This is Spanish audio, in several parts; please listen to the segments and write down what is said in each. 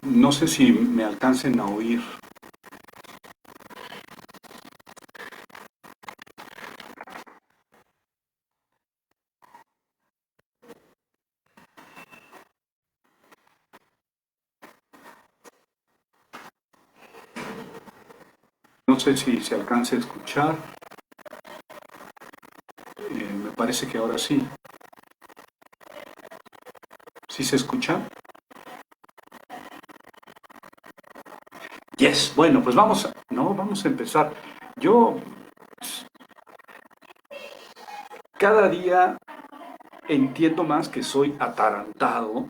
No sé si me alcancen a oír. No sé si se alcance a escuchar. Me parece que ahora sí. ¿Sí se escucha? Yes. Bueno, pues vamos a empezar. Yo cada día entiendo más que soy atarantado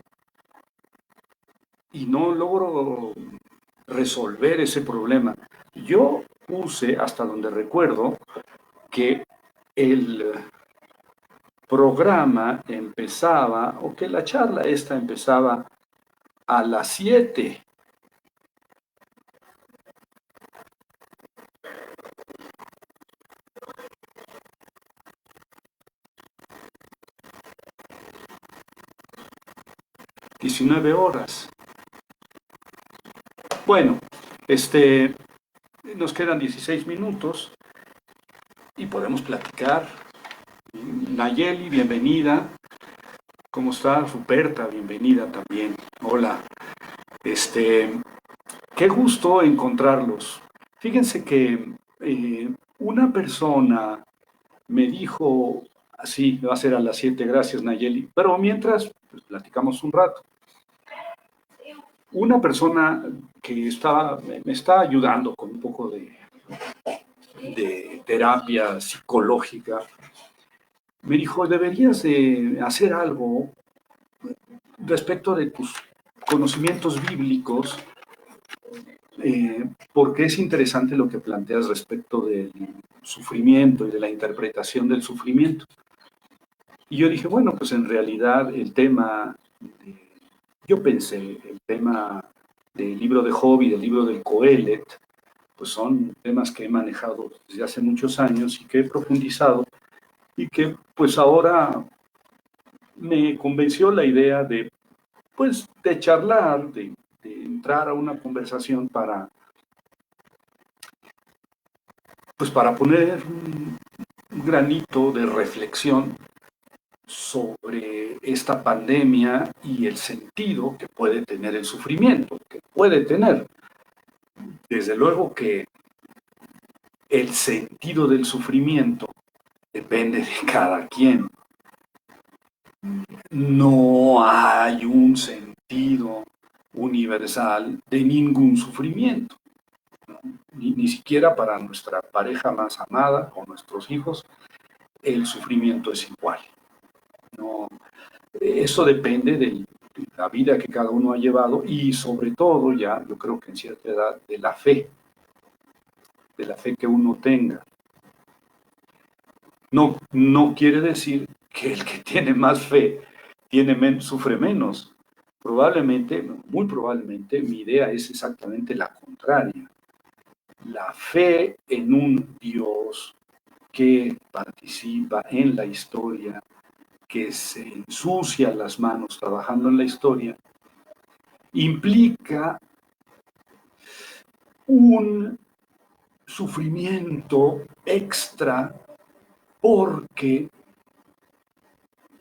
y no logro resolver ese problema. Yo puse, hasta donde recuerdo, que el programa empezaba, o que la charla esta empezaba a las 7. 19 horas. Bueno, este, nos quedan 16 minutos y podemos platicar. Nayeli, bienvenida. ¿Cómo está? Ruperta, bienvenida también. Hola. Este, qué gusto encontrarlos. Fíjense que una persona me dijo, así, va a ser a las 7, gracias Nayeli, pero mientras pues, platicamos un rato. Una persona que me está ayudando con un poco de terapia psicológica, me dijo, deberías de hacer algo respecto de tus conocimientos bíblicos, porque es interesante lo que planteas respecto del sufrimiento y de la interpretación del sufrimiento. Y yo dije, bueno, pues en realidad yo pensé, el tema del libro de Job y del libro del Coelet, pues son temas que he manejado desde hace muchos años y que he profundizado y que pues ahora me convenció la idea de, pues, de charlar, de entrar a una conversación pues, para poner un granito de reflexión sobre esta pandemia y el sentido que puede tener el sufrimiento, que puede tener. Desde luego que el sentido del sufrimiento depende de cada quien. No hay un sentido universal de ningún sufrimiento, ¿no? Ni siquiera para nuestra pareja más amada o nuestros hijos, el sufrimiento es igual. No, eso depende de la vida que cada uno ha llevado y sobre todo ya, yo creo que en cierta edad, de la fe que uno tenga. No, no quiere decir que el que tiene más fe sufre menos. Probablemente, muy probablemente, mi idea es exactamente la contraria. La fe en un Dios que participa en la historia, que se ensucia las manos trabajando en la historia, implica un sufrimiento extra porque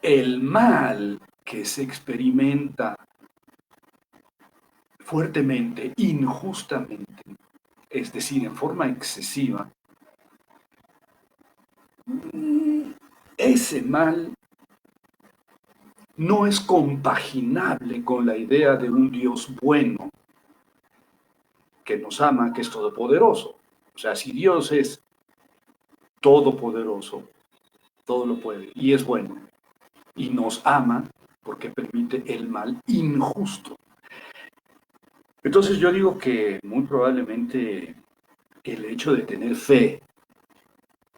el mal que se experimenta fuertemente, injustamente, es decir, en forma excesiva, ese mal no es compaginable con la idea de un Dios bueno que nos ama, que es todopoderoso. O sea, si Dios es todopoderoso, todo lo puede y es bueno y nos ama porque permite el mal injusto. Entonces yo digo que muy probablemente el hecho de tener fe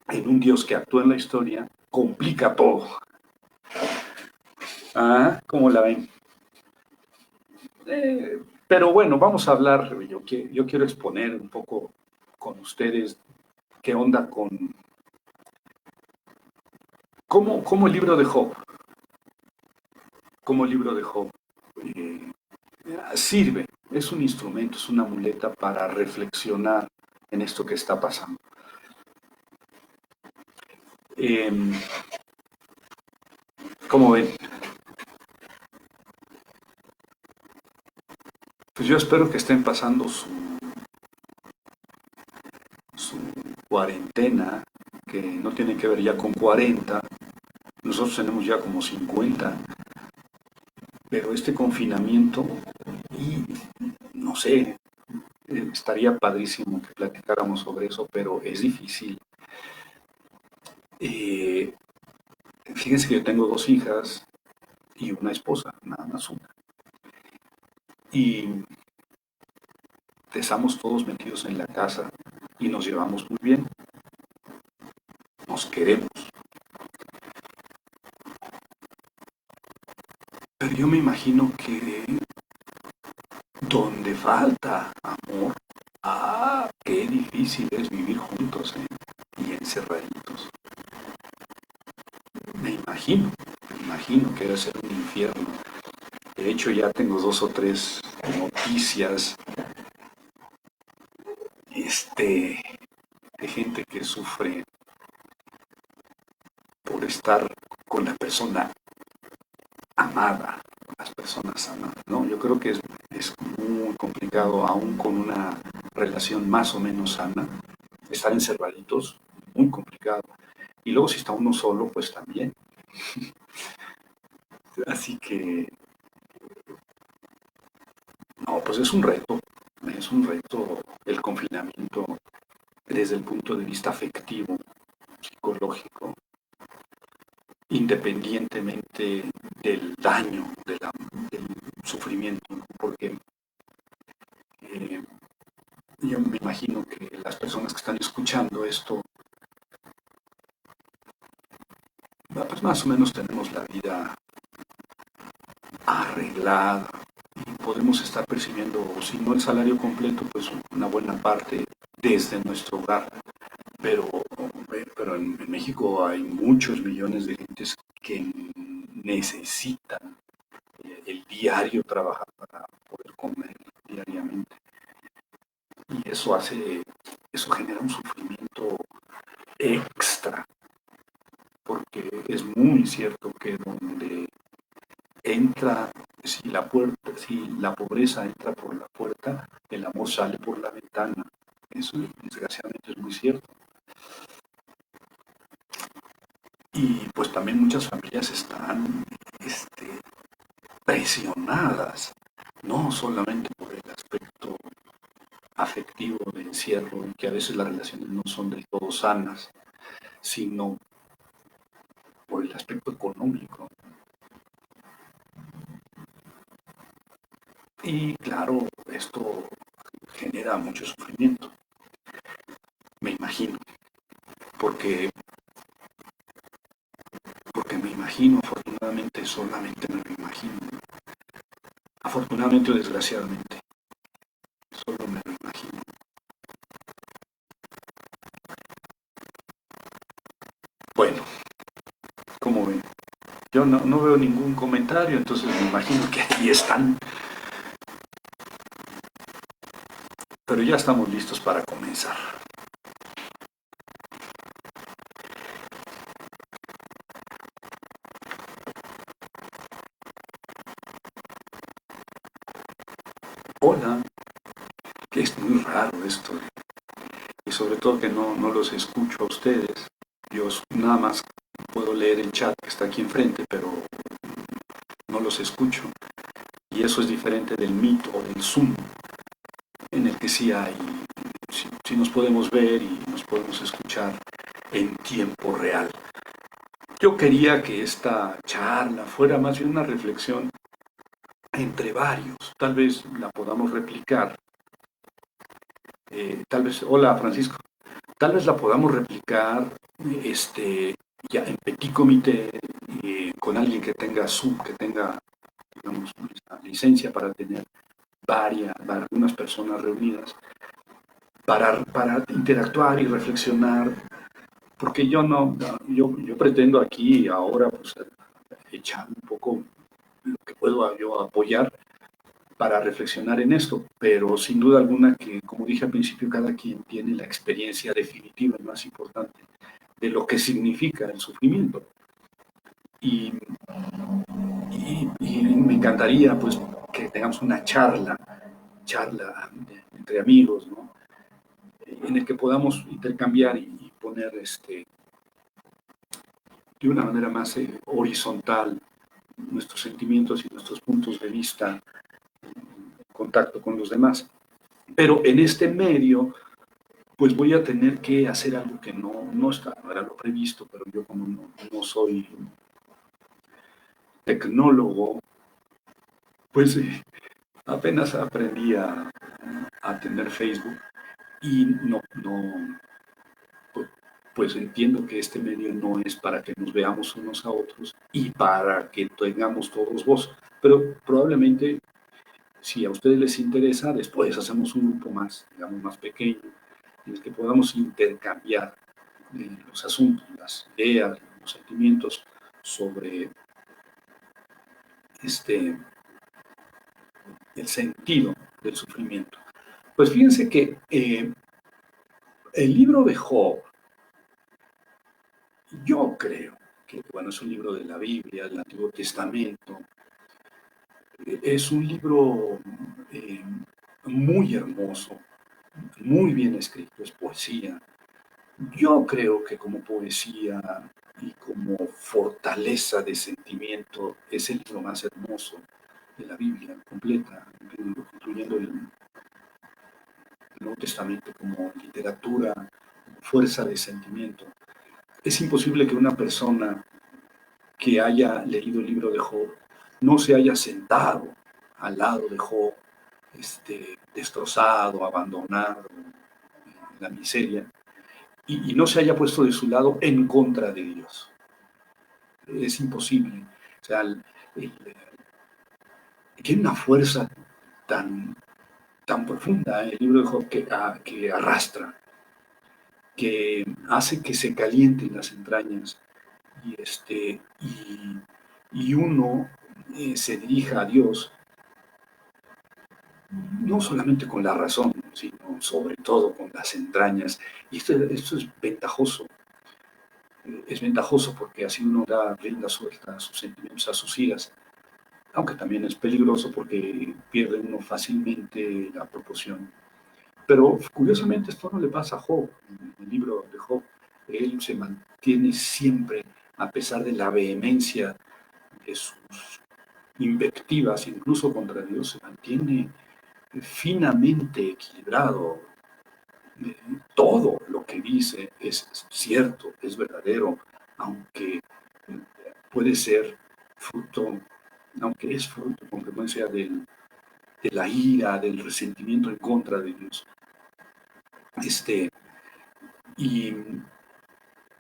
en un Dios que actúa en la historia complica todo. Ah, ¿cómo la ven? Pero bueno, vamos a hablar, yo quiero exponer un poco con ustedes qué onda con cómo el libro de Job, cómo el libro de Job eh, sirve, es un instrumento, es una muleta para reflexionar en esto que está pasando. Eh, ¿Cómo ven? Pues yo espero que estén pasando su cuarentena, que no tiene que ver ya con 40, nosotros tenemos ya como 50, pero este confinamiento, y no sé, estaría padrísimo que platicáramos sobre eso, pero es difícil. Eh, Fíjense que yo tengo 2 hijas y una esposa, nada más una. Y estamos todos metidos en la casa y nos llevamos muy bien, nos queremos. Pero yo me imagino que donde falta amor, qué difícil es vivir juntos, y encerraditos. Me imagino que debe ser un infierno. De hecho, ya tengo 2 o 3 noticias, de gente que sufre por estar con la persona amada, con las personas amadas, ¿no? Yo creo que es muy complicado, aún con una relación más o menos sana, estar encerraditos, muy complicado. Y luego si está uno solo, pues también. Así que, no, pues es un reto el confinamiento desde el punto de vista afectivo, psicológico, independientemente del daño, del sufrimiento, ¿no? Porque eh, yo me imagino que las personas que están escuchando esto, pues más o menos tenemos la vida arreglada y podemos estar percibiendo, si no el salario completo, pues una buena parte desde nuestro hogar. Pero, pero en México hay muchos millones de gentes que necesitan el diario trabajar para poder comer diariamente. Y eso genera un sufrimiento extra, porque es muy cierto que donde entra, si la pobreza entra por la puerta, el amor sale por la ventana. Eso desgraciadamente es muy cierto. Y pues también muchas familias están presionadas, no solamente por el aspecto afectivo de encierro, que a veces las relaciones no son del todo sanas, sino por el aspecto económico. Y claro, esto genera mucho sufrimiento, me imagino, porque, porque me imagino, afortunadamente, solamente me lo imagino, afortunadamente o desgraciadamente, solo me lo imagino. Bueno, como ven, yo no veo ningún comentario, entonces me imagino que ahí están, pero ya estamos listos para comenzar. Hola, que es muy raro esto, y sobre todo que no los escucho a ustedes. Yo nada más puedo leer el chat que está aquí enfrente, pero no los escucho. Y eso es diferente del Meet o del Zoom, en el que sí nos podemos ver y nos podemos escuchar en tiempo real. Yo quería que esta charla fuera más bien una reflexión entre varios. Tal vez la podamos replicar. Tal vez, hola Francisco, tal vez la podamos replicar ya en petit comité, con alguien que tenga Zoom, que tenga, digamos, una licencia para tener algunas personas reunidas, para interactuar y reflexionar, porque yo pretendo aquí ahora pues echar un poco lo que puedo yo apoyar, para reflexionar en esto, pero sin duda alguna que, como dije al principio, cada quien tiene la experiencia definitiva y más importante de lo que significa el sufrimiento. Y, y me encantaría pues que tengamos una charla entre amigos, ¿no? En el que podamos intercambiar y poner de una manera más horizontal nuestros sentimientos y nuestros puntos de vista en contacto con los demás. Pero en este medio, pues voy a tener que hacer algo que no era lo previsto, pero yo como no soy tecnólogo, pues apenas aprendí a tener Facebook y pues entiendo que este medio no es para que nos veamos unos a otros y para que tengamos todos voz, pero probablemente si a ustedes les interesa, después hacemos un grupo más, digamos, más pequeño, en el que podamos intercambiar los asuntos, las ideas, los sentimientos sobre este, el sentido del sufrimiento. Pues fíjense que el libro de Job, yo creo que, bueno, es un libro de la Biblia, del Antiguo Testamento, es un libro muy hermoso, muy bien escrito, es poesía. Yo creo que como poesía y como fortaleza de sentimiento es el libro más hermoso de la Biblia completa, incluyendo el Nuevo Testamento como literatura, como fuerza de sentimiento. Es imposible que una persona que haya leído el libro de Job no se haya sentado al lado de Job, destrozado, abandonado, en la miseria, y no se haya puesto de su lado en contra de Dios. Es imposible. O sea, tiene una fuerza tan profunda el libro de Job que arrastra, que hace que se calienten las entrañas y uno se dirija a Dios no solamente con la razón, sino sobre todo con las entrañas. Y esto es ventajoso. Es ventajoso porque así uno da rienda suelta a sus sentimientos, a sus iras, aunque también es peligroso porque pierde uno fácilmente la proporción. Pero curiosamente esto no le pasa a Job, en el libro de Job. Él se mantiene siempre, a pesar de la vehemencia de sus invectivas, incluso contra Dios, se mantiene finamente equilibrado. Todo lo que dice es cierto, es verdadero, aunque puede ser fruto, aunque es fruto, consecuencia de la ira, del resentimiento en contra de Dios. Y,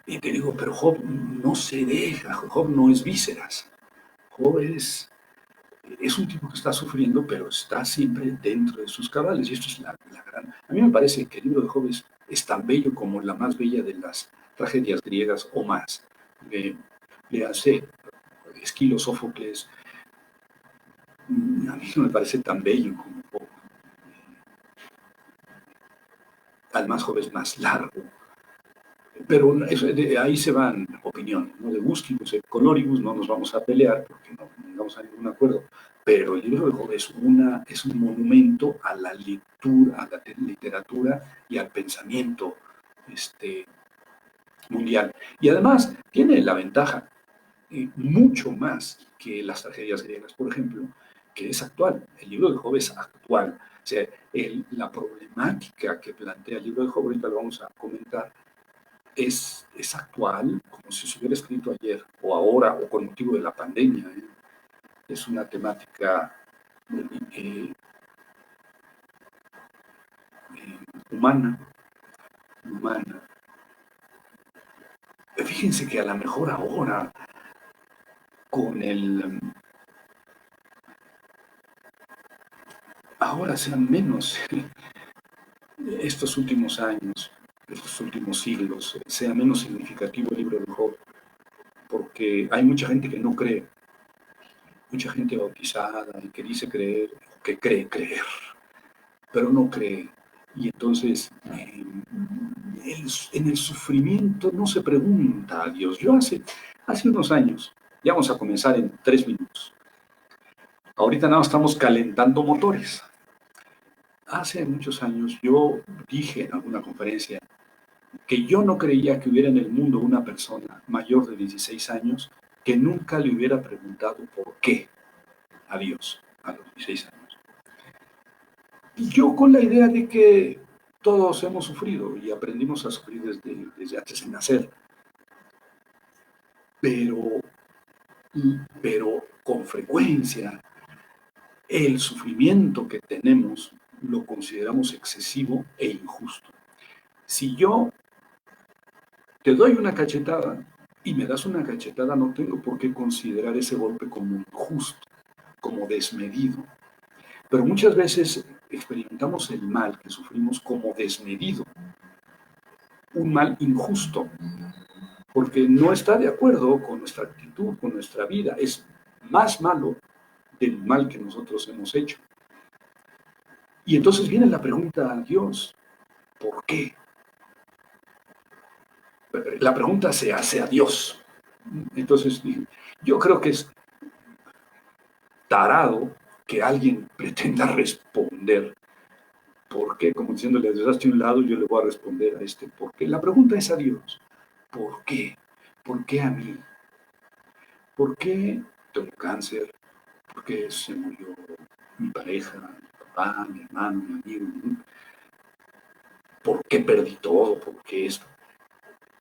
y te digo, pero Job no se deja, Job no es vísceras, Job es un tipo que está sufriendo, pero está siempre dentro de sus cabales. Y esto es la gran... A mí me parece que el libro de Job es tan bello como la más bella de las tragedias griegas o más. Le hace Esquilo, Sófocles, a mí no me parece tan bello como Job. Al más Job es más largo. Pero ahí se van opiniones, ¿no? De gustos, de coloribus, no nos vamos a pelear porque no llegamos a ningún acuerdo. Pero el libro de Job es un monumento a la lectura, a la literatura y al pensamiento mundial. Y además tiene la ventaja, mucho más que las tragedias griegas, por ejemplo, que es actual. El libro de Job es actual. O sea, la problemática que plantea el libro de Job, ahorita lo vamos a comentar, es actual, como si se hubiera escrito ayer o ahora o con motivo de la pandemia. Es una temática eh, humana. Fíjense que a lo mejor ahora, con ahora sean menos estos últimos años, estos últimos siglos, sea menos significativo el libro de Job, porque hay mucha gente que no cree, mucha gente bautizada y que dice creer, que cree creer, pero no cree. Y entonces, en el sufrimiento no se pregunta a Dios. Yo hace unos años, ya vamos a comenzar en 3 minutos. Ahorita nada más estamos calentando motores. Hace muchos años yo dije en alguna conferencia que yo no creía que hubiera en el mundo una persona mayor de 16 años que nunca le hubiera preguntado por qué a Dios a los 16 años. Y yo con la idea de que todos hemos sufrido y aprendimos a sufrir desde antes de nacer, pero, pero con frecuencia el sufrimiento que tenemos lo consideramos excesivo e injusto. Si yo te doy una cachetada y me das una cachetada, no tengo por qué considerar ese golpe como injusto, como desmedido. Pero muchas veces experimentamos el mal que sufrimos como desmedido, un mal injusto, porque no está de acuerdo con nuestra actitud, con nuestra vida. Es más malo del mal que nosotros hemos hecho. Y entonces viene la pregunta a Dios, ¿por qué? La pregunta se hace a Dios. Entonces, yo creo que es tarado que alguien pretenda responder por qué, como diciéndole, desde un lado, yo le voy a responder a este por qué. La pregunta es a Dios, ¿por qué? ¿Por qué a mí? ¿Por qué tengo cáncer? ¿Por qué se murió mi pareja, mi papá, mi hermano, mi amigo? ¿Por qué perdí todo? ¿Por qué esto?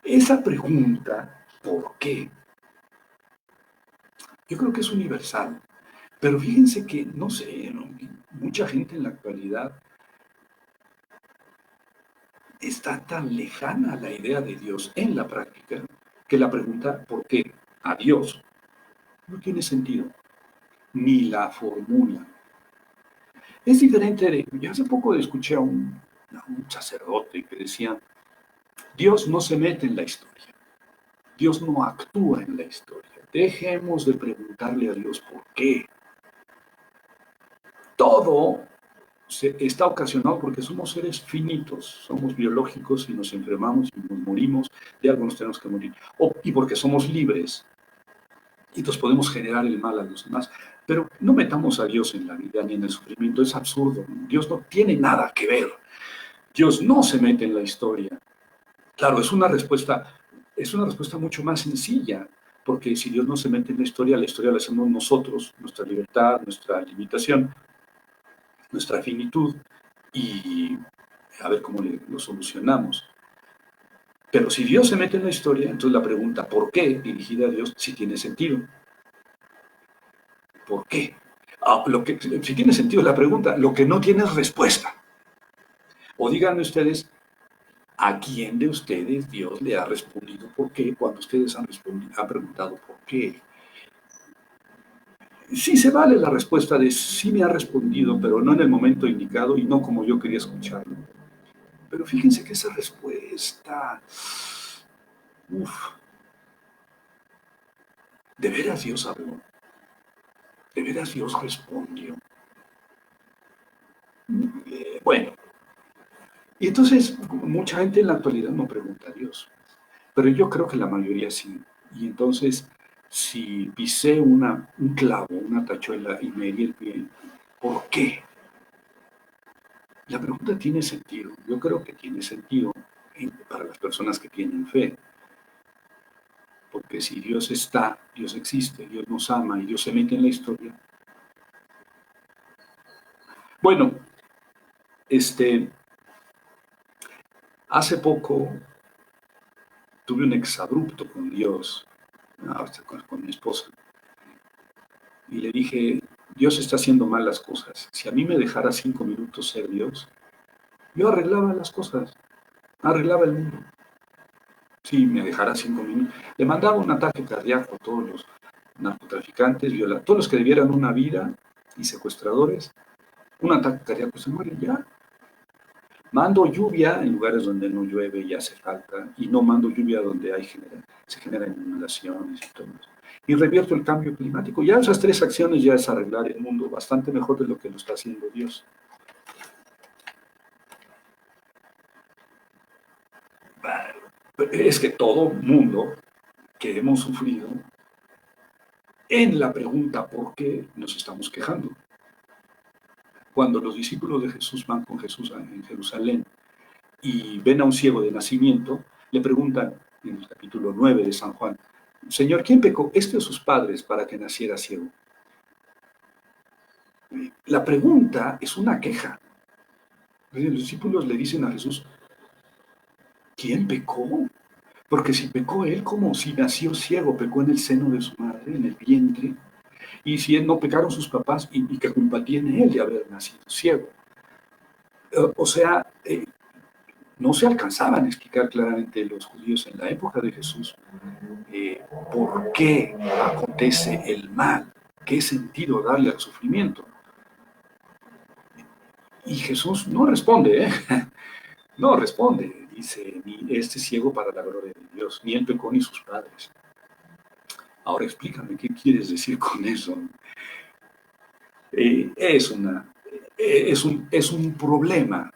Esa pregunta, ¿por qué? Yo creo que es universal. Pero fíjense que, no sé, ¿no? Mucha gente en la actualidad está tan lejana la idea de Dios en la práctica que la pregunta ¿por qué? A Dios no tiene sentido, ni la formula. Es diferente, yo hace poco escuché a un sacerdote que decía, Dios no se mete en la historia, Dios no actúa en la historia. Dejemos de preguntarle a Dios por qué. Todo está ocasionado porque somos seres finitos, somos biológicos y nos enfermamos y nos morimos, de algo nos tenemos que morir. Y porque somos libres, y entonces podemos generar el mal a los demás. Pero no metamos a Dios en la vida ni en el sufrimiento, es absurdo. Dios no tiene nada que ver. Dios no se mete en la historia. Claro, es una respuesta mucho más sencilla, porque si Dios no se mete en la historia la hacemos nosotros, nuestra libertad, nuestra limitación, nuestra finitud, y a ver cómo lo solucionamos. Pero si Dios se mete en la historia, entonces la pregunta ¿por qué? Dirigida a Dios, sí tiene sentido. ¿Por qué? Si tiene sentido la pregunta, lo que no tiene es respuesta. O díganme ustedes, ¿a quién de ustedes Dios le ha respondido por qué cuando ustedes han preguntado por qué? Sí se vale la respuesta de sí me ha respondido, pero no en el momento indicado y no como yo quería escucharlo. Pero fíjense que esa respuesta, uff, ¿de veras Dios habló? ¿De veras Dios respondió? Bueno, y entonces mucha gente en la actualidad no pregunta a Dios, pero yo creo que la mayoría sí. Y entonces, si pisé un clavo, una tachuela y me herí el pie, ¿por qué? La pregunta tiene sentido. Yo creo que tiene sentido para las personas que tienen fe. Porque si Dios está, Dios existe, Dios nos ama y Dios se mete en la historia. Bueno, hace poco tuve un exabrupto con Dios, con mi esposa. Y le dije, Dios está haciendo mal las cosas. Si a mí me dejara 5 minutos ser Dios, yo arreglaba las cosas, arreglaba el mundo. Si me dejara 5 minutos, le mandaba un ataque cardíaco a todos los narcotraficantes, todos los que debieran una vida y secuestradores, un ataque cardíaco se mueren ya. Mando lluvia en lugares donde no llueve y hace falta, y no mando lluvia donde se generan inundaciones y todo eso. y revierto el cambio climático. Ya esas tres acciones ya es arreglar el mundo bastante mejor de lo que lo está haciendo Dios. Es que todo mundo que hemos sufrido, en la pregunta ¿por qué? Nos estamos quejando. Cuando los discípulos de Jesús van con Jesús en Jerusalén y ven a un ciego de nacimiento, le preguntan en el capítulo 9 de San Juan, Señor, ¿quién pecó, este o sus padres, para que naciera ciego? La pregunta es una queja. Los discípulos le dicen a Jesús, ¿quién pecó? Porque si pecó él, como si nació ciego, pecó en el seno de su madre, en el vientre, y si él no pecaron sus papás, ¿y qué culpa tiene él de haber nacido ciego? O sea, no se alcanzaban a explicar claramente los judíos en la época de Jesús por qué acontece el mal, qué sentido darle al sufrimiento. Y Jesús no responde, no responde, dice, ni este ciego para la gloria de Dios, ni él pecó ni sus padres. Ahora explícame qué quieres decir con eso. Es, es un problema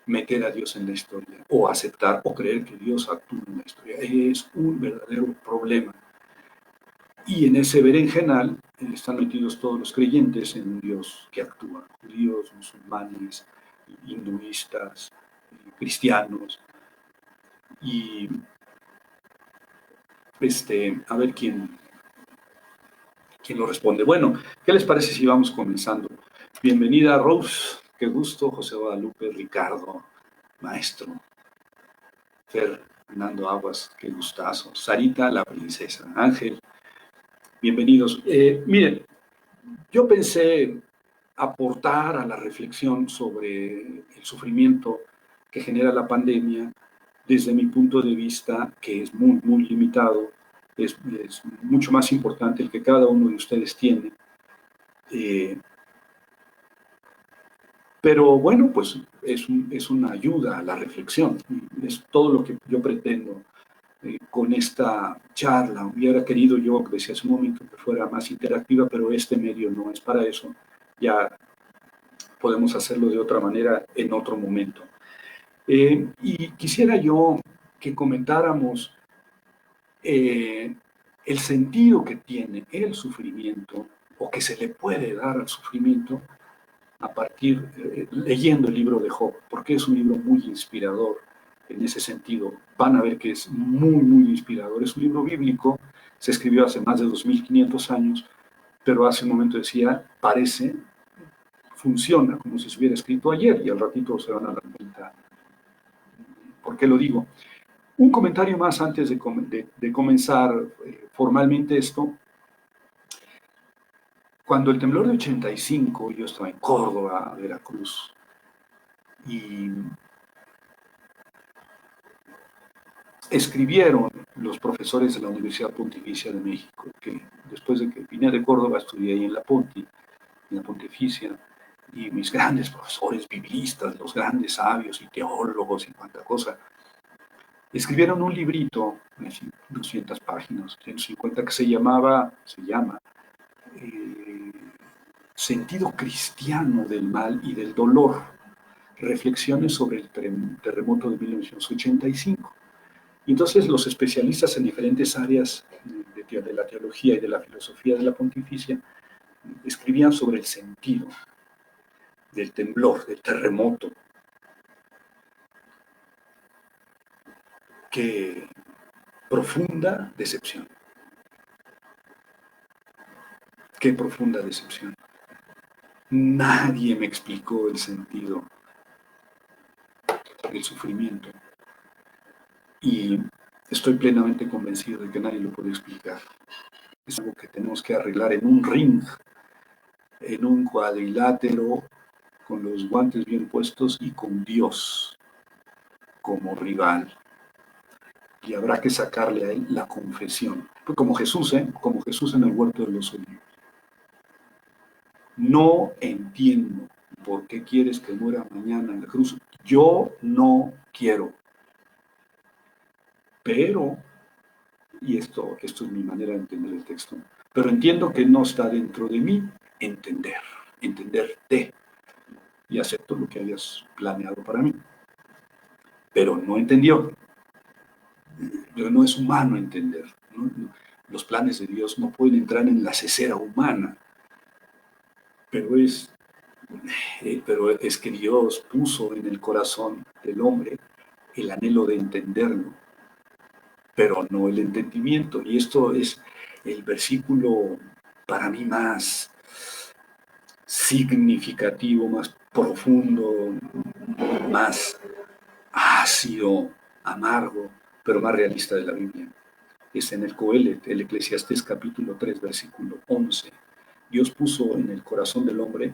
meter a Dios en la historia, o aceptar o creer que Dios actúa en la historia. Es un verdadero problema. Y en ese berenjenal están metidos todos los creyentes en un Dios que actúa, judíos, musulmanes, hinduistas, cristianos, y a ver quién lo responde. Bueno, ¿qué les parece si vamos comenzando? Bienvenida Rose, qué gusto, José Guadalupe, Ricardo, maestro, Fer, Fernando Aguas, qué gustazo, Sarita, la princesa, Ángel, bienvenidos. Miren, yo pensé aportar a la reflexión sobre el sufrimiento que genera la pandemia desde mi punto de vista, que es muy, muy limitado, es mucho más importante el que cada uno de ustedes tiene. Eh, pero bueno, pues es una ayuda a la reflexión. Es todo lo que yo pretendo con esta charla. Hubiera querido yo, que decía hace un momento, que fuera más interactiva, pero este medio no es para eso. Ya podemos hacerlo de otra manera en otro momento. Y quisiera yo que comentáramos el sentido que tiene el sufrimiento o que se le puede dar al sufrimiento a partir, leyendo el libro de Job, porque es un libro muy inspirador en ese sentido. Van a ver que es muy, muy inspirador. Es un libro bíblico, se escribió hace más de 2500 años, pero hace un momento decía, parece, funciona como si se hubiera escrito ayer, y al ratito se van a dar cuenta por qué lo digo. Un comentario más antes de comenzar formalmente esto. Cuando el temblor de 85, yo estaba en Córdoba, Veracruz, y escribieron los profesores de la Universidad Pontificia de México, que después de que vine de Córdoba estudié ahí en la Pontificia, y mis grandes profesores biblistas, los grandes sabios y teólogos y cuánta cosa, escribieron un librito, 200 páginas, 150, que se llama eh, Sentido cristiano del mal y del dolor, reflexiones sobre el terremoto de 1985. Y entonces los especialistas en diferentes áreas de la teología y de la filosofía de la pontificia escribían sobre el sentido del temblor, del terremoto, que profunda decepción, qué profunda decepción. Nadie me explicó el sentido del sufrimiento y estoy plenamente convencido de que nadie lo puede explicar. Es algo que tenemos que arreglar en un ring, en un cuadrilátero, con los guantes bien puestos y con Dios como rival. Y habrá que sacarle a él la confesión. Pues como Jesús, como Jesús en el huerto de los olivos. No entiendo por qué quieres que muera mañana en la cruz. Yo no quiero. Pero Y esto es mi manera de entender el texto. Pero entiendo que no está dentro de mí entenderte, y acepto lo que hayas planeado para mí. Pero no entendió. No es humano entender. Los planes de Dios no pueden entrar en la cesera humana, pero es que Dios puso en el corazón del hombre el anhelo de entenderlo, pero no el entendimiento. Y esto es el versículo para mí más significativo, más profundo, más ácido, amargo, pero más realista de la Biblia. Es en el Coelet, el Eclesiastés capítulo 3, versículo 11. Dios puso en el corazón del hombre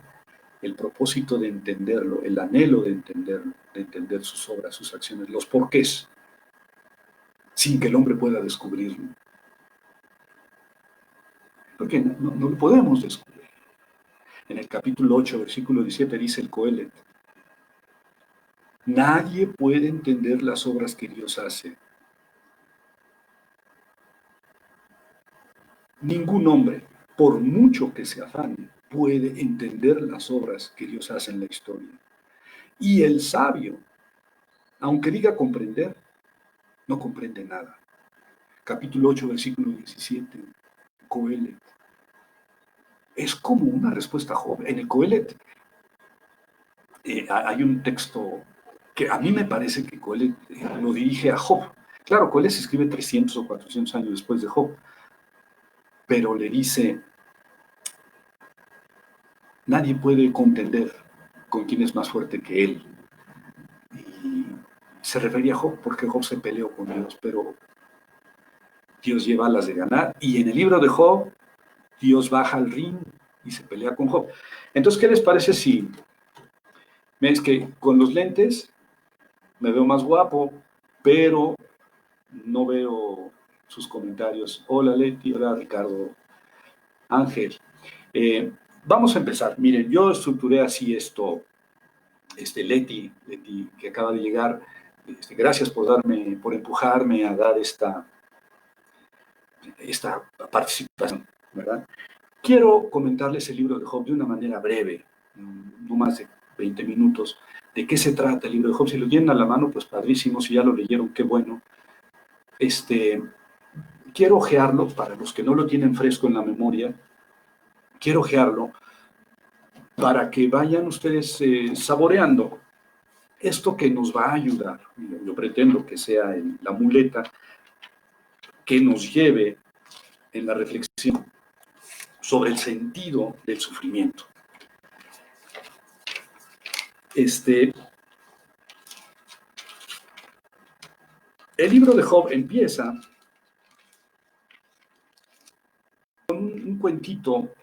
el propósito de entenderlo, el anhelo de entenderlo, de entender sus obras, sus acciones, los porqués, sin que el hombre pueda descubrirlo. Porque no lo podemos descubrir. En el capítulo 8, versículo 17 dice el Coelet: nadie puede entender las obras que Dios hace. Ningún hombre, por mucho que se afane, puede entender las obras que Dios hace en la historia. Y el sabio, aunque diga comprender, no comprende nada. Capítulo 8, versículo 17, Coelet. Es como una respuesta a Job. En el Coelet hay un texto que a mí me parece que Coelet lo dirige a Job. Claro, Coelet se escribe 300 o 400 años después de Job, pero le dice: nadie puede contender con quién es más fuerte que él. Y se refería a Job porque Job se peleó con Dios, pero Dios lleva las de ganar. Y en el libro de Job, Dios baja al ring y se pelea con Job. Entonces, ¿qué les parece si ves que con los lentes me veo más guapo, pero no veo sus comentarios? Hola Leti, hola Ricardo, Ángel. Vamos a empezar. Miren, yo estructuré así esto. Leti, que acaba de llegar, gracias por empujarme a dar esta participación, ¿verdad? Quiero comentarles el libro de Job de una manera breve, no más de 20 minutos. ¿De qué se trata el libro de Job? Si lo tienen a la mano, pues padrísimo. Si ya lo leyeron, qué bueno. Quiero ojearlo, para los que no lo tienen fresco en la memoria, quiero ojearlo para que vayan ustedes saboreando esto que nos va a ayudar. Yo pretendo que sea la muleta que nos lleve en la reflexión sobre el sentido del sufrimiento. El libro de Job empieza con un cuentito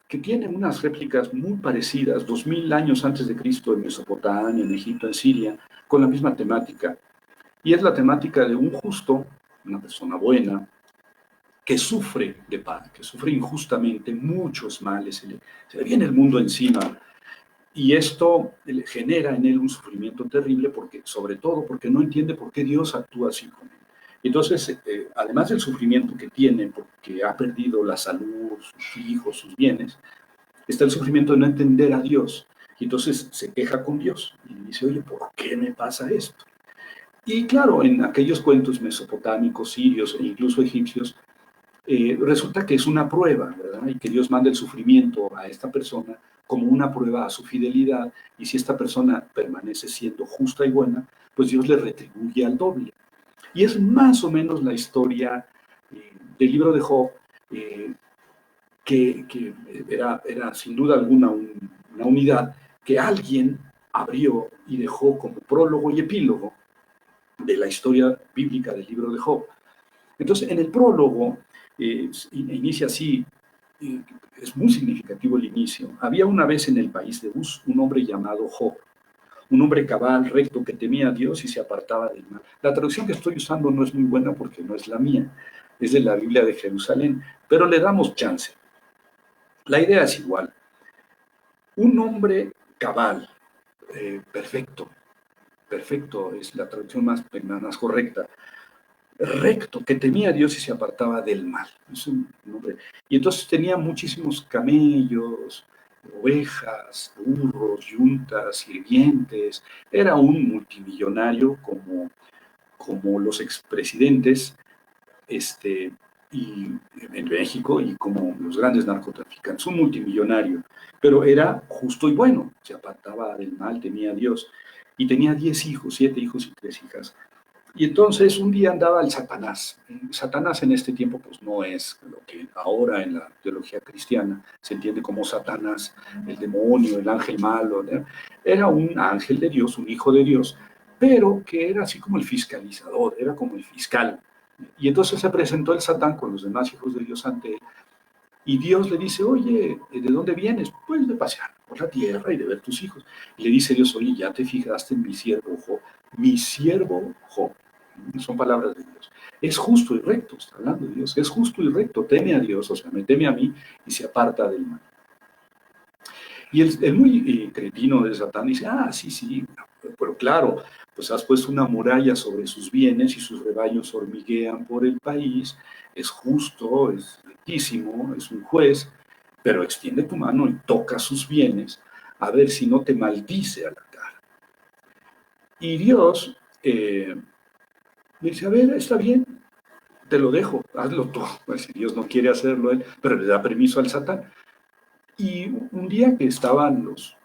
que tiene unas réplicas muy parecidas, 2000 años antes de Cristo, en Mesopotamia, en Egipto, en Siria, con la misma temática. Y es la temática de un justo, una persona buena, que sufre que sufre injustamente muchos males, se le viene el mundo encima, y esto genera en él un sufrimiento terrible, sobre todo porque no entiende por qué Dios actúa así con él. Entonces, además del sufrimiento que tiene porque ha perdido la salud, sus hijos, sus bienes, está el sufrimiento de no entender a Dios. Y entonces se queja con Dios y dice: oye, ¿por qué me pasa esto? Y claro, en aquellos cuentos mesopotámicos, sirios e incluso egipcios, resulta que es una prueba, ¿verdad? Y que Dios manda el sufrimiento a esta persona como una prueba a su fidelidad, y si esta persona permanece siendo justa y buena, pues Dios le retribuye al doble. Y es más o menos la historia del libro de Job, que era sin duda alguna una unidad que alguien abrió y dejó como prólogo y epílogo de la historia bíblica del libro de Job. Entonces, en el prólogo, inicia así, es muy significativo el inicio. Había una vez en el país de Uz un hombre llamado Job, un hombre cabal, recto, que temía a Dios y se apartaba del mal. La traducción que estoy usando no es muy buena porque no es la mía, es de la Biblia de Jerusalén, pero le damos chance. La idea es igual. Un hombre cabal, perfecto, es la traducción más correcta. recto, que temía a Dios y se apartaba del mal. Es un nombre. Y entonces tenía muchísimos camellos, ovejas, burros, yuntas, sirvientes. Era un multimillonario como los expresidentes y en México y como los grandes narcotraficantes, un multimillonario, pero era justo y bueno, se apartaba del mal, temía a Dios, y tenía 10 hijos, 7 hijos y 3 hijas. Y entonces un día andaba el Satanás. Satanás en este tiempo pues no es lo que ahora en la teología cristiana se entiende como Satanás, el demonio, el ángel malo, ¿no? Era un ángel de Dios, un hijo de Dios, pero que era así como el fiscalizador, era como el fiscal. Y entonces se presentó el Satán con los demás hijos de Dios ante él. Y Dios le dice, oye, ¿de dónde vienes? Pues de pasear por la tierra y de ver tus hijos. Y le dice Dios, oye, ya te fijaste en mi siervo Job. Mi siervo Job. Son palabras de Dios. Es justo y recto, está hablando Dios. Es justo y recto, teme a Dios, o sea, me teme a mí y se aparta del mal. Y el muy cretino de Satán dice, sí, sí, pero claro, pues has puesto una muralla sobre sus bienes y sus rebaños hormiguean por el país, es justo, es rectísimo, es un juez, pero extiende tu mano y toca sus bienes a ver si no te maldice a la cara. Y Dios dice, a ver, está bien, te lo dejo, hazlo tú. Pues si Dios no quiere hacerlo él, pero le da permiso al Satán. Y un día que estaban los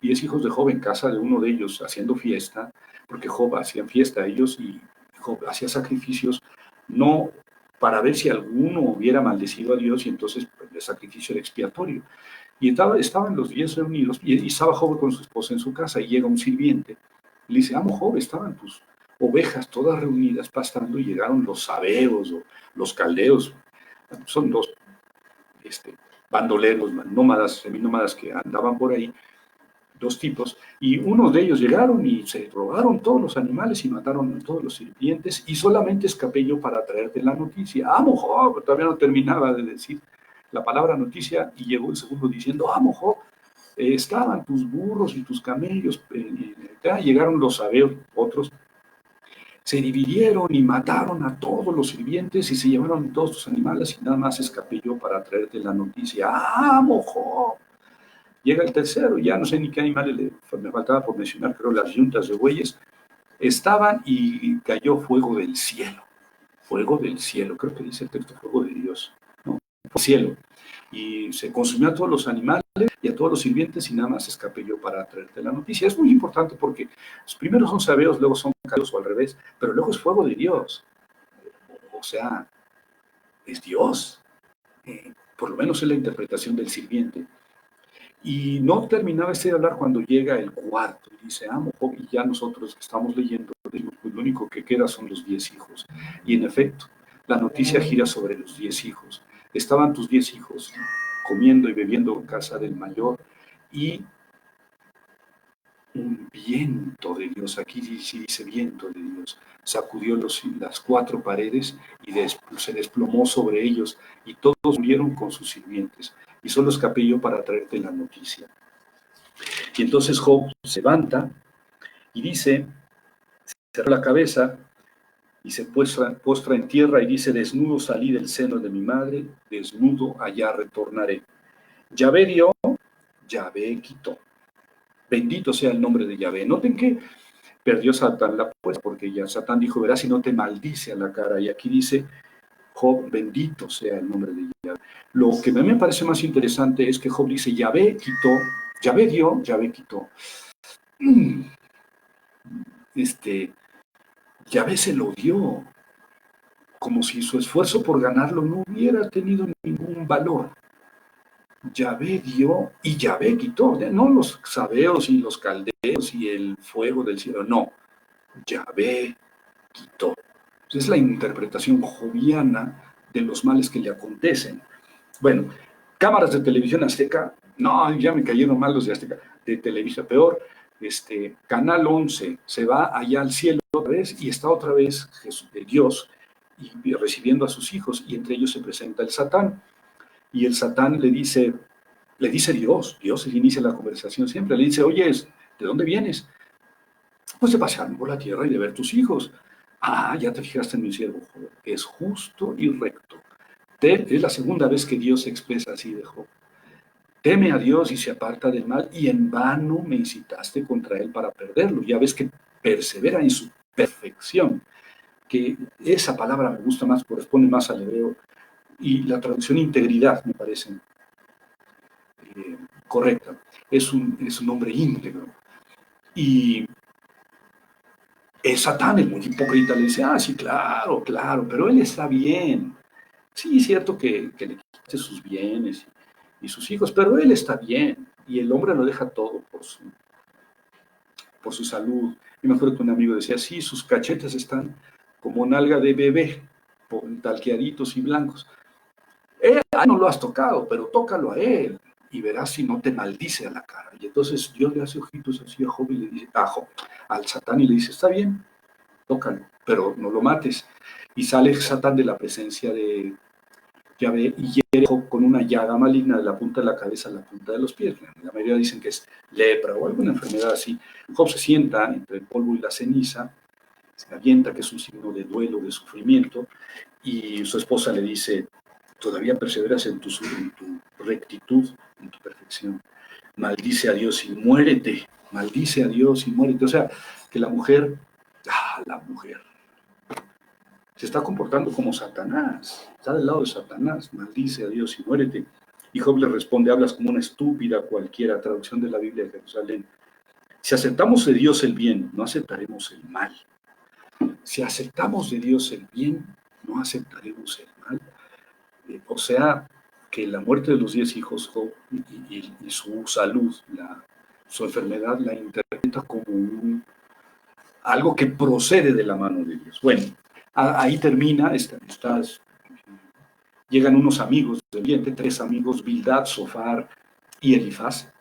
10 hijos de Job en casa de uno de ellos haciendo fiesta, porque Job hacían fiesta a ellos y Job hacía sacrificios, no para ver si alguno hubiera maldecido a Dios y entonces pues, el sacrificio era expiatorio. Y estaban los 10 reunidos y estaba Job con su esposa en su casa y llega un sirviente. Y le dice, amo Job, estaban tus ovejas todas reunidas pastando y llegaron los sabeos o los caldeos. Son dos bandoleros, nómadas, seminómadas que andaban por ahí, dos tipos, y unos de ellos llegaron y se robaron todos los animales y mataron a todos los sirvientes, y solamente escapé yo para traerte la noticia. Amo Job, todavía no terminaba de decir la palabra noticia, y llegó el segundo diciendo, amo Job, estaban tus burros y tus camellos, llegaron los sabeos, otros, se dividieron y mataron a todos los sirvientes y se llevaron todos tus animales y nada más escapé yo para traerte la noticia. ¡Amo, Job! Llega el tercero, ya no sé ni qué animales me faltaba por mencionar, creo las yuntas de bueyes, estaban y cayó fuego del cielo, creo que dice el texto, fuego de Dios, ¿no? Fue cielo, y se consumió a todos los animales y a todos los sirvientes y nada más escapé yo para traerte la noticia. Es muy importante porque primero son sabeos, luego son calos o al revés, pero luego es fuego de Dios, o sea, es Dios, por lo menos es la interpretación del sirviente. Y no terminaba de hablar cuando llega el cuarto. Y dice, amo Job, y ya nosotros estamos leyendo, pues lo único que queda son los 10 hijos. Y en efecto, la noticia gira sobre los 10 hijos. Estaban tus 10 hijos comiendo y bebiendo en casa del mayor, y un viento de Dios, aquí sí dice viento de Dios, sacudió las 4 paredes y se desplomó sobre ellos, y todos murieron con sus sirvientes. Y solo escapé yo para traerte la noticia. Y entonces Job se levanta y dice, cerró la cabeza y se postra en tierra y dice, desnudo salí del seno de mi madre, desnudo allá retornaré. Yahvé dio, Yahvé quitó. Bendito sea el nombre de Yahvé. Noten que perdió Satán la apuesta, porque ya Satán dijo, verás si no te maldice a la cara. Y aquí dice, Job, bendito sea el nombre de Yahvé. Lo que a mí me parece más interesante es que Job dice, Yahvé quitó, Yahvé dio, Yahvé quitó. Yahvé se lo dio, como si su esfuerzo por ganarlo no hubiera tenido ningún valor. Yahvé dio y Yahvé quitó, no los sabeos y los caldeos y el fuego del cielo, no, Yahvé quitó. Es la interpretación joviana de los males que le acontecen. Bueno, cámaras de televisión azteca, no, ya me cayeron mal los de Azteca, de Televisa, peor, Canal 11 se va allá al cielo otra vez y está otra vez Dios y recibiendo a sus hijos, y entre ellos se presenta el Satán, y el Satán le dice Dios inicia la conversación siempre, le dice, oye, ¿de dónde vienes? Pues de pasear por la tierra y de ver tus hijos. Ya te fijaste en mi siervo Job, es justo y recto. Es la segunda vez que Dios se expresa así de Job. Teme a Dios y se aparta del mal, y en vano me incitaste contra él para perderlo. Ya ves que persevera en su perfección, que esa palabra me gusta más, corresponde más al hebreo, y la traducción integridad me parece correcta. Es un hombre íntegro. Y es Satán, el muy hipócrita, le dice, sí, claro, claro, pero él está bien. Sí, es cierto que le quite sus bienes y sus hijos, pero él está bien. Y el hombre lo deja todo por su salud. Y me acuerdo que un amigo decía, sí, sus cachetes están como nalga de bebé, talqueaditos y blancos. No lo has tocado, pero tócalo a él y verás si no te maldice a la cara. Y entonces Dios le hace ojitos así a Job y le dice, al Satán, y le dice, está bien, tócalo, pero no lo mates. Y sale Satán de la presencia de Yahvé y hiere con una llaga maligna de la punta de la cabeza a la punta de los pies. La mayoría dicen que es lepra o alguna enfermedad así. Job se sienta entre el polvo y la ceniza, se avienta, que es un signo de duelo, de sufrimiento, y su esposa le dice, todavía perseveras en tu rectitud, en tu perfección. Maldice a Dios y muérete, maldice a Dios y muérete. O sea, que la mujer, se está comportando como Satanás, está del lado de Satanás, maldice a Dios y muérete. Y Job le responde, hablas como una estúpida cualquiera, traducción de la Biblia de Jerusalén. Si aceptamos de Dios el bien, no aceptaremos el mal. Si aceptamos de Dios el bien, no aceptaremos el mal. O sea, que la muerte de los 10 hijos Job y su salud, su enfermedad, la interpreta como algo que procede de la mano de Dios. Bueno, ahí termina, llegan unos amigos del ambiente, 3 amigos, Bildad, Sofar y Elifaz,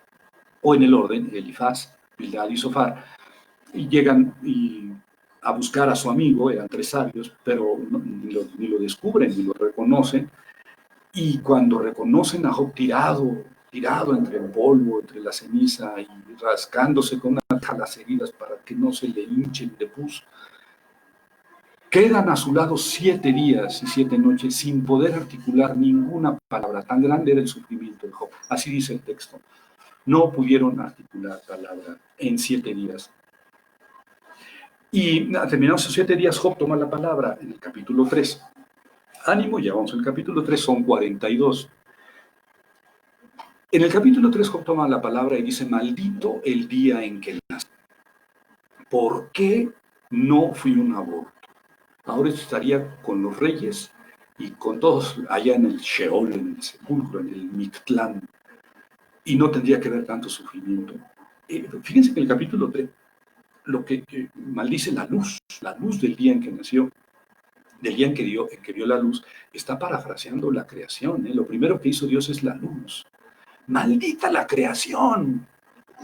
o en el orden, Elifaz, Bildad y Sofar, y llegan a buscar a su amigo, eran 3 sabios, pero ni lo descubren, ni lo reconocen, y cuando reconocen a Job tirado entre el polvo, entre la ceniza, y rascándose con las heridas para que no se le hinchen de pus, quedan a su lado 7 días y 7 noches sin poder articular ninguna palabra. Tan grande era el sufrimiento de Job. Así dice el texto. No pudieron articular palabra en 7 días. Y terminados esos 7 días, Job toma la palabra en el capítulo 3. Ánimo, ya vamos al capítulo 3, son 42. En el capítulo 3 Job toma la palabra y dice, maldito el día en que nací. ¿Por qué no fui un aborto? Ahora estaría con los reyes y con todos allá en el Sheol, en el sepulcro, en el Mictlán, y no tendría que haber tanto sufrimiento. Fíjense que el capítulo 3, lo que maldice la luz del día en que nació, del día en que vio la luz, está parafraseando la creación. Lo primero que hizo Dios es la luz. Maldita la creación.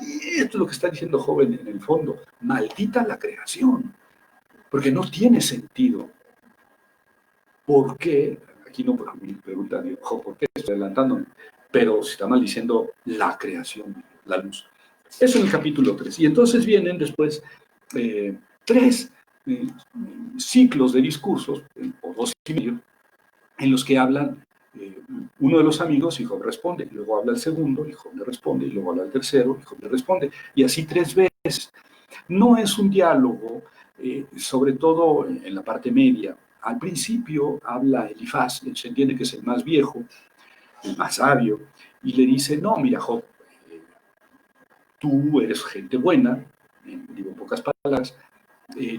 Y esto es lo que está diciendo Job en el fondo. Maldita la creación. Porque no tiene sentido. ¿Por qué? Aquí no me pregunta Job, ¿por qué estoy adelantándome? Pero se está maldiciendo la creación, la luz. Eso en el capítulo 3. Y entonces vienen después 3 ciclos de discursos, o 2 y medio, en los que hablan uno de los amigos y Job responde, y luego habla el segundo y Job le responde, y luego habla el tercero y Job le responde, y así 3 veces. No es un diálogo, sobre todo en la parte media. Al principio habla Elifaz, se entiende que es el más viejo, el más sabio, y le dice, no, mira Job, tú eres gente buena, digo en pocas palabras,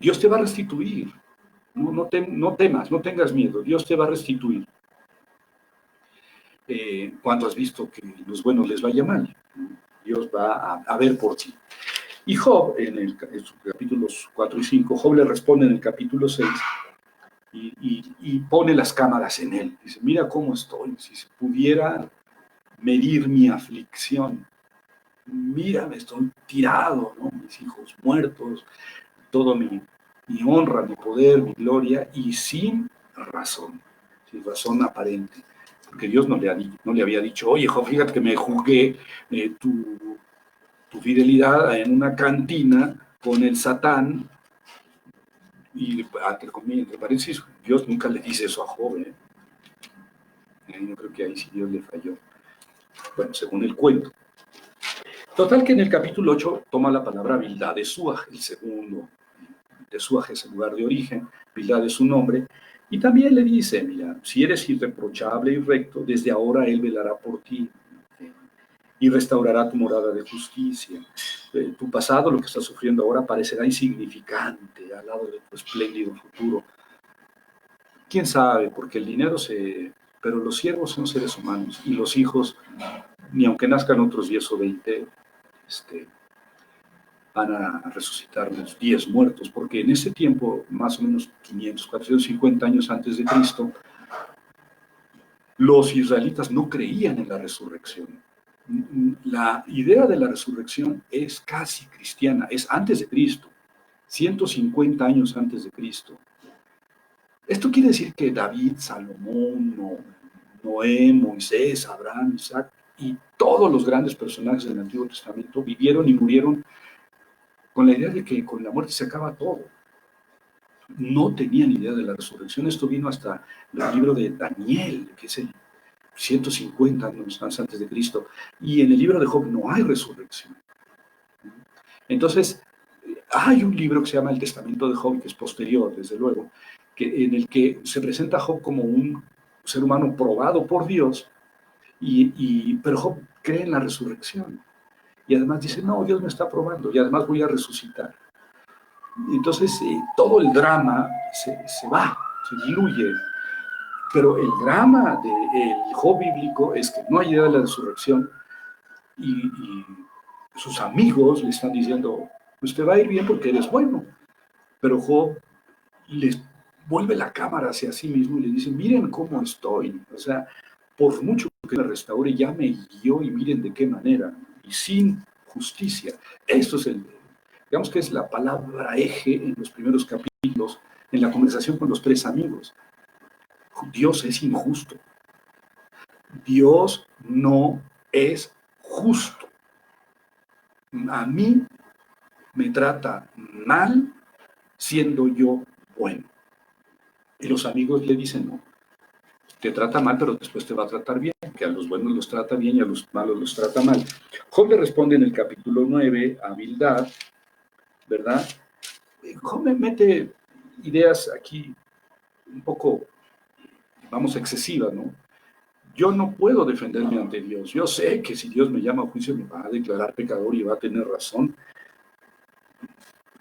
Dios te va a restituir, no temas, no tengas miedo, Dios te va a restituir. Cuando has visto que los buenos les vaya mal, Dios va a ver por ti. Y Job, en sus capítulos 4 y 5, Job le responde en el capítulo 6 y pone las cámaras en él. Dice, mira cómo estoy, si se pudiera medir mi aflicción, mira, me estoy tirado, ¿no? Mis hijos muertos, todo mi honra, mi poder, mi gloria, y sin razón aparente. Porque Dios no le había dicho, oye, Job, fíjate que me juzgué tu fidelidad en una cantina con el Satán, Y entre paréntesis, Dios nunca le dice eso a Job, ¿eh? Yo creo que ahí sí Dios le falló. Bueno, según el cuento. Total que en el capítulo 8 toma la palabra Bildad de Suaj, el segundo. De Suaj es el lugar de origen, Bildad es su nombre. Y también le dice, mira, si eres irreprochable y recto, desde ahora Él velará por ti y restaurará tu morada de justicia. Tu pasado, lo que estás sufriendo ahora, parecerá insignificante al lado de tu espléndido futuro. ¿Quién sabe? Porque el dinero se... Pero los siervos son seres humanos y los hijos, ni aunque nazcan otros 10 o 20, van a resucitar los 10 muertos, porque en ese tiempo, más o menos 500, 450 años antes de Cristo, los israelitas no creían en la resurrección. La idea de la resurrección es casi cristiana, es antes de Cristo, 150 años antes de Cristo. Esto quiere decir que David, Salomón, Noé, Moisés, Abraham, Isaac y todos los grandes personajes del Antiguo Testamento vivieron y murieron con la idea de que con la muerte se acaba todo. No tenían idea de la resurrección. Esto vino hasta el libro de Daniel, que es el 150 años antes de Cristo. Y en el libro de Job no hay resurrección. Entonces, hay un libro que se llama El Testamento de Job, que es posterior, desde luego, en el que se presenta a Job como un ser humano probado por Dios, pero Job cree en la resurrección. Y además dice, no, Dios me está probando y además voy a resucitar. Entonces, todo el drama se va, se diluye. Pero el drama del Job bíblico es que no hay idea de la resurrección y sus amigos le están diciendo, pues te va a ir bien porque eres bueno. Pero Job les vuelve la cámara hacia sí mismo y le dice, miren cómo estoy. O sea, por mucho que me restaure, ya me guió y miren de qué manera. Y sin justicia. Esto es digamos que es la palabra eje en los primeros capítulos, en la conversación con los tres amigos. Dios es injusto. Dios no es justo. A mí me trata mal siendo yo bueno. Y los amigos le dicen, no, te trata mal, pero después te va a tratar bien, que a los buenos los trata bien y a los malos los trata mal. Job le responde en el capítulo 9 a Bildad, ¿verdad? Job me mete ideas aquí un poco, vamos, excesivas, ¿no? Yo no puedo defenderme ante Dios. Yo sé que si Dios me llama a juicio me va a declarar pecador y va a tener razón.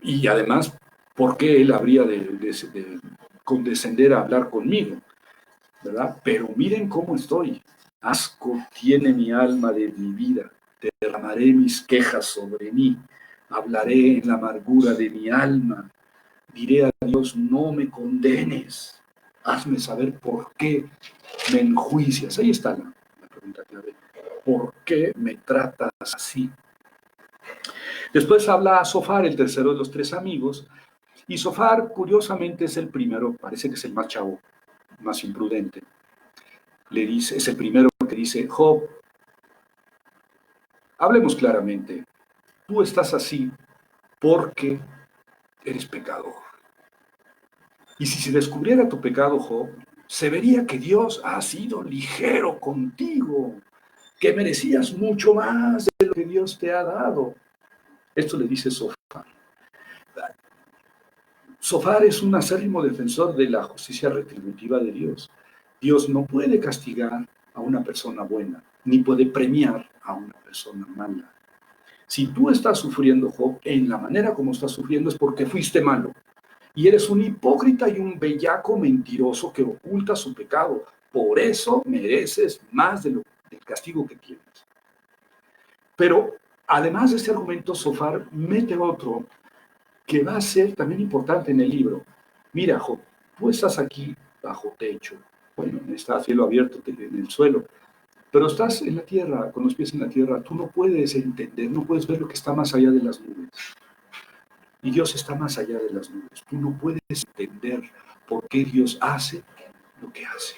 Y además, ¿por qué Él habría de condescender a hablar conmigo? ¿Verdad? Pero miren cómo estoy. Asco tiene mi alma de mi vida. Derramaré mis quejas sobre mí. Hablaré en la amargura de mi alma. Diré a Dios, no me condenes. Hazme saber por qué me enjuicias. Ahí está la pregunta clave. ¿Por qué me tratas así? Después habla a Sofar, el tercero de los tres amigos, y Sofar, curiosamente, es el primero, parece que es el más chavo, más imprudente. Le dice, es el primero que dice, Job, hablemos claramente, tú estás así porque eres pecador. Y si se descubriera tu pecado, Job, se vería que Dios ha sido ligero contigo, que merecías mucho más de lo que Dios te ha dado. Esto le dice Sofar. Sofar es un acérrimo defensor de la justicia retributiva de Dios. Dios no puede castigar a una persona buena, ni puede premiar a una persona mala. Si tú estás sufriendo, Job, en la manera como estás sufriendo es porque fuiste malo. Y eres un hipócrita y un bellaco mentiroso que oculta su pecado. Por eso mereces más del castigo que tienes. Pero además de este argumento, Sofar mete otro que va a ser también importante en el libro. Mira, Job, tú estás aquí bajo techo. Bueno, está a cielo abierto en el suelo. Pero estás en la tierra, con los pies en la tierra. Tú no puedes entender, no puedes ver lo que está más allá de las nubes. Y Dios está más allá de las nubes. Tú no puedes entender por qué Dios hace lo que hace.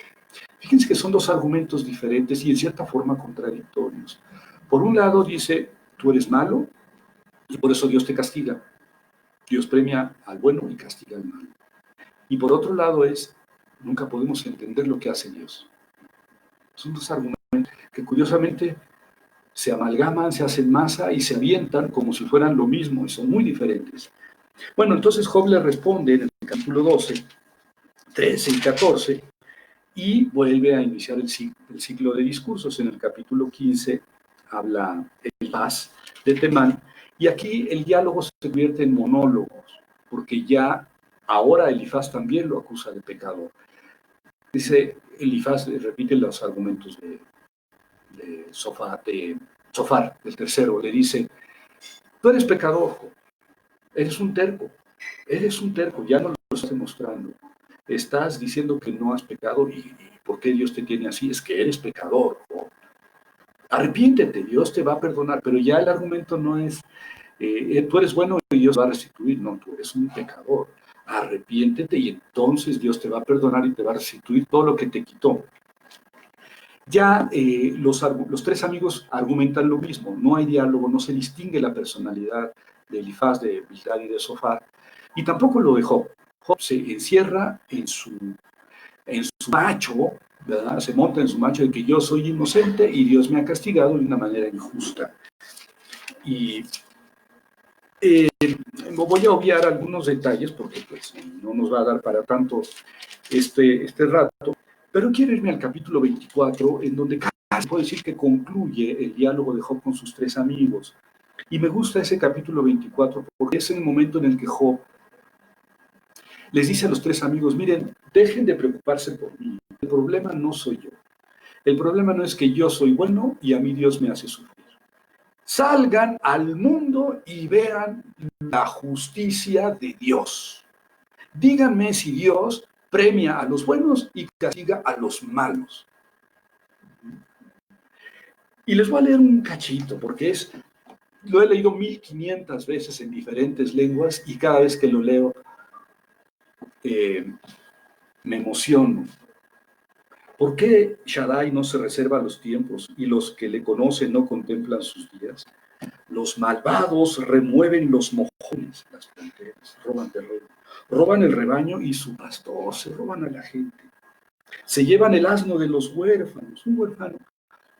Fíjense que son dos argumentos diferentes y en cierta forma contradictorios. Por un lado dice, tú eres malo y por eso Dios te castiga. Dios premia al bueno y castiga al malo. Y por otro lado nunca podemos entender lo que hace Dios. Son dos argumentos que curiosamente se amalgaman, se hacen masa y se avientan como si fueran lo mismo y son muy diferentes. Bueno, entonces Job le responde en el capítulo 12, 13 y 14 y vuelve a iniciar el ciclo de discursos. En el capítulo 15 habla Elifaz de Temán y aquí el diálogo se convierte en monólogos porque ya ahora Elifaz también lo acusa de pecador. Dice Elifaz, repite los argumentos de Sofar, del tercero, le dice, tú eres pecador, eres un terco, ya no lo estás demostrando. Estás diciendo que no has pecado y ¿por qué Dios te tiene así? Es que eres pecador. Arrepiéntete, Dios te va a perdonar, pero ya el argumento no es, tú eres bueno y Dios va a restituir, no, tú eres un pecador. Arrepiéntete y entonces Dios te va a perdonar y te va a restituir todo lo que te quitó. Ya los tres amigos argumentan lo mismo, no hay diálogo, no se distingue la personalidad de Elifaz, de Bildad y de Sofar, y tampoco lo de Job. Job se encierra en su macho, ¿verdad? Se monta en su macho de que yo soy inocente y Dios me ha castigado de una manera injusta. Y voy a obviar algunos detalles porque pues, no nos va a dar para tanto este rato, pero quiero irme al capítulo 24, en donde casi puedo decir que concluye el diálogo de Job con sus tres amigos. Y me gusta ese capítulo 24 porque es el momento en el que Job les dice a los tres amigos, miren, dejen de preocuparse por mí, el problema no soy yo. El problema no es que yo soy bueno y a mí Dios me hace sufrir. Salgan al mundo y vean la justicia de Dios. Díganme si Dios premia a los buenos y castiga a los malos. Y les voy a leer un cachito, porque lo he leído 1500 veces en diferentes lenguas y cada vez que lo leo me emociono. ¿Por qué Shaddai no se reserva los tiempos y los que le conocen no contemplan sus días? Los malvados remueven los mojones, las fronteras, roban terreno, roban el rebaño y su pastor, se roban a la gente. Se llevan el asno de los huérfanos. Un huérfano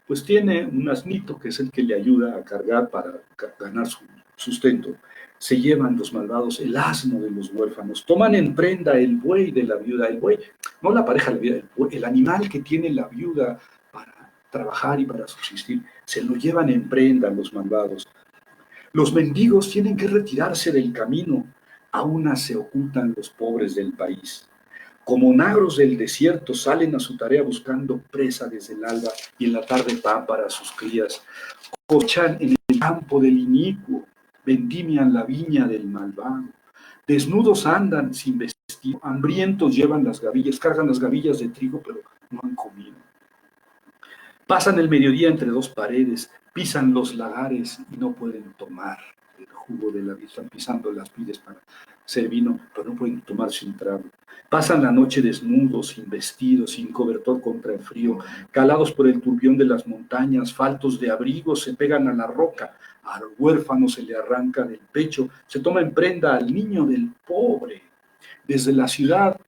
pues tiene un asnito que es el que le ayuda a cargar para ganar su sustento. Se llevan los malvados el asno de los huérfanos, toman en prenda el buey de la viuda, el buey, no la pareja de la viuda, el animal que tiene la viuda para trabajar y para subsistir, se lo llevan en prenda los malvados. Los mendigos tienen que retirarse del camino, aún se ocultan los pobres del país. Como nagros del desierto salen a su tarea buscando presa desde el alba y en la tarde pan para sus crías. Cochan en el campo del inicuo, vendimian la viña del malvado. Desnudos andan sin vestido, hambrientos llevan las gavillas, cargan las gavillas de trigo, pero no han comido. Pasan el mediodía entre dos paredes, pisan los lagares y no pueden tomar el jugo de la vida. Están pisando las vides para hacer vino, pero no pueden tomarse un trago. Pasan la noche desnudos, sin vestidos, sin cobertor contra el frío, calados por el turbión de las montañas, faltos de abrigo, se pegan a la roca, al huérfano se le arranca del pecho, se toma en prenda al niño del pobre. Desde la ciudad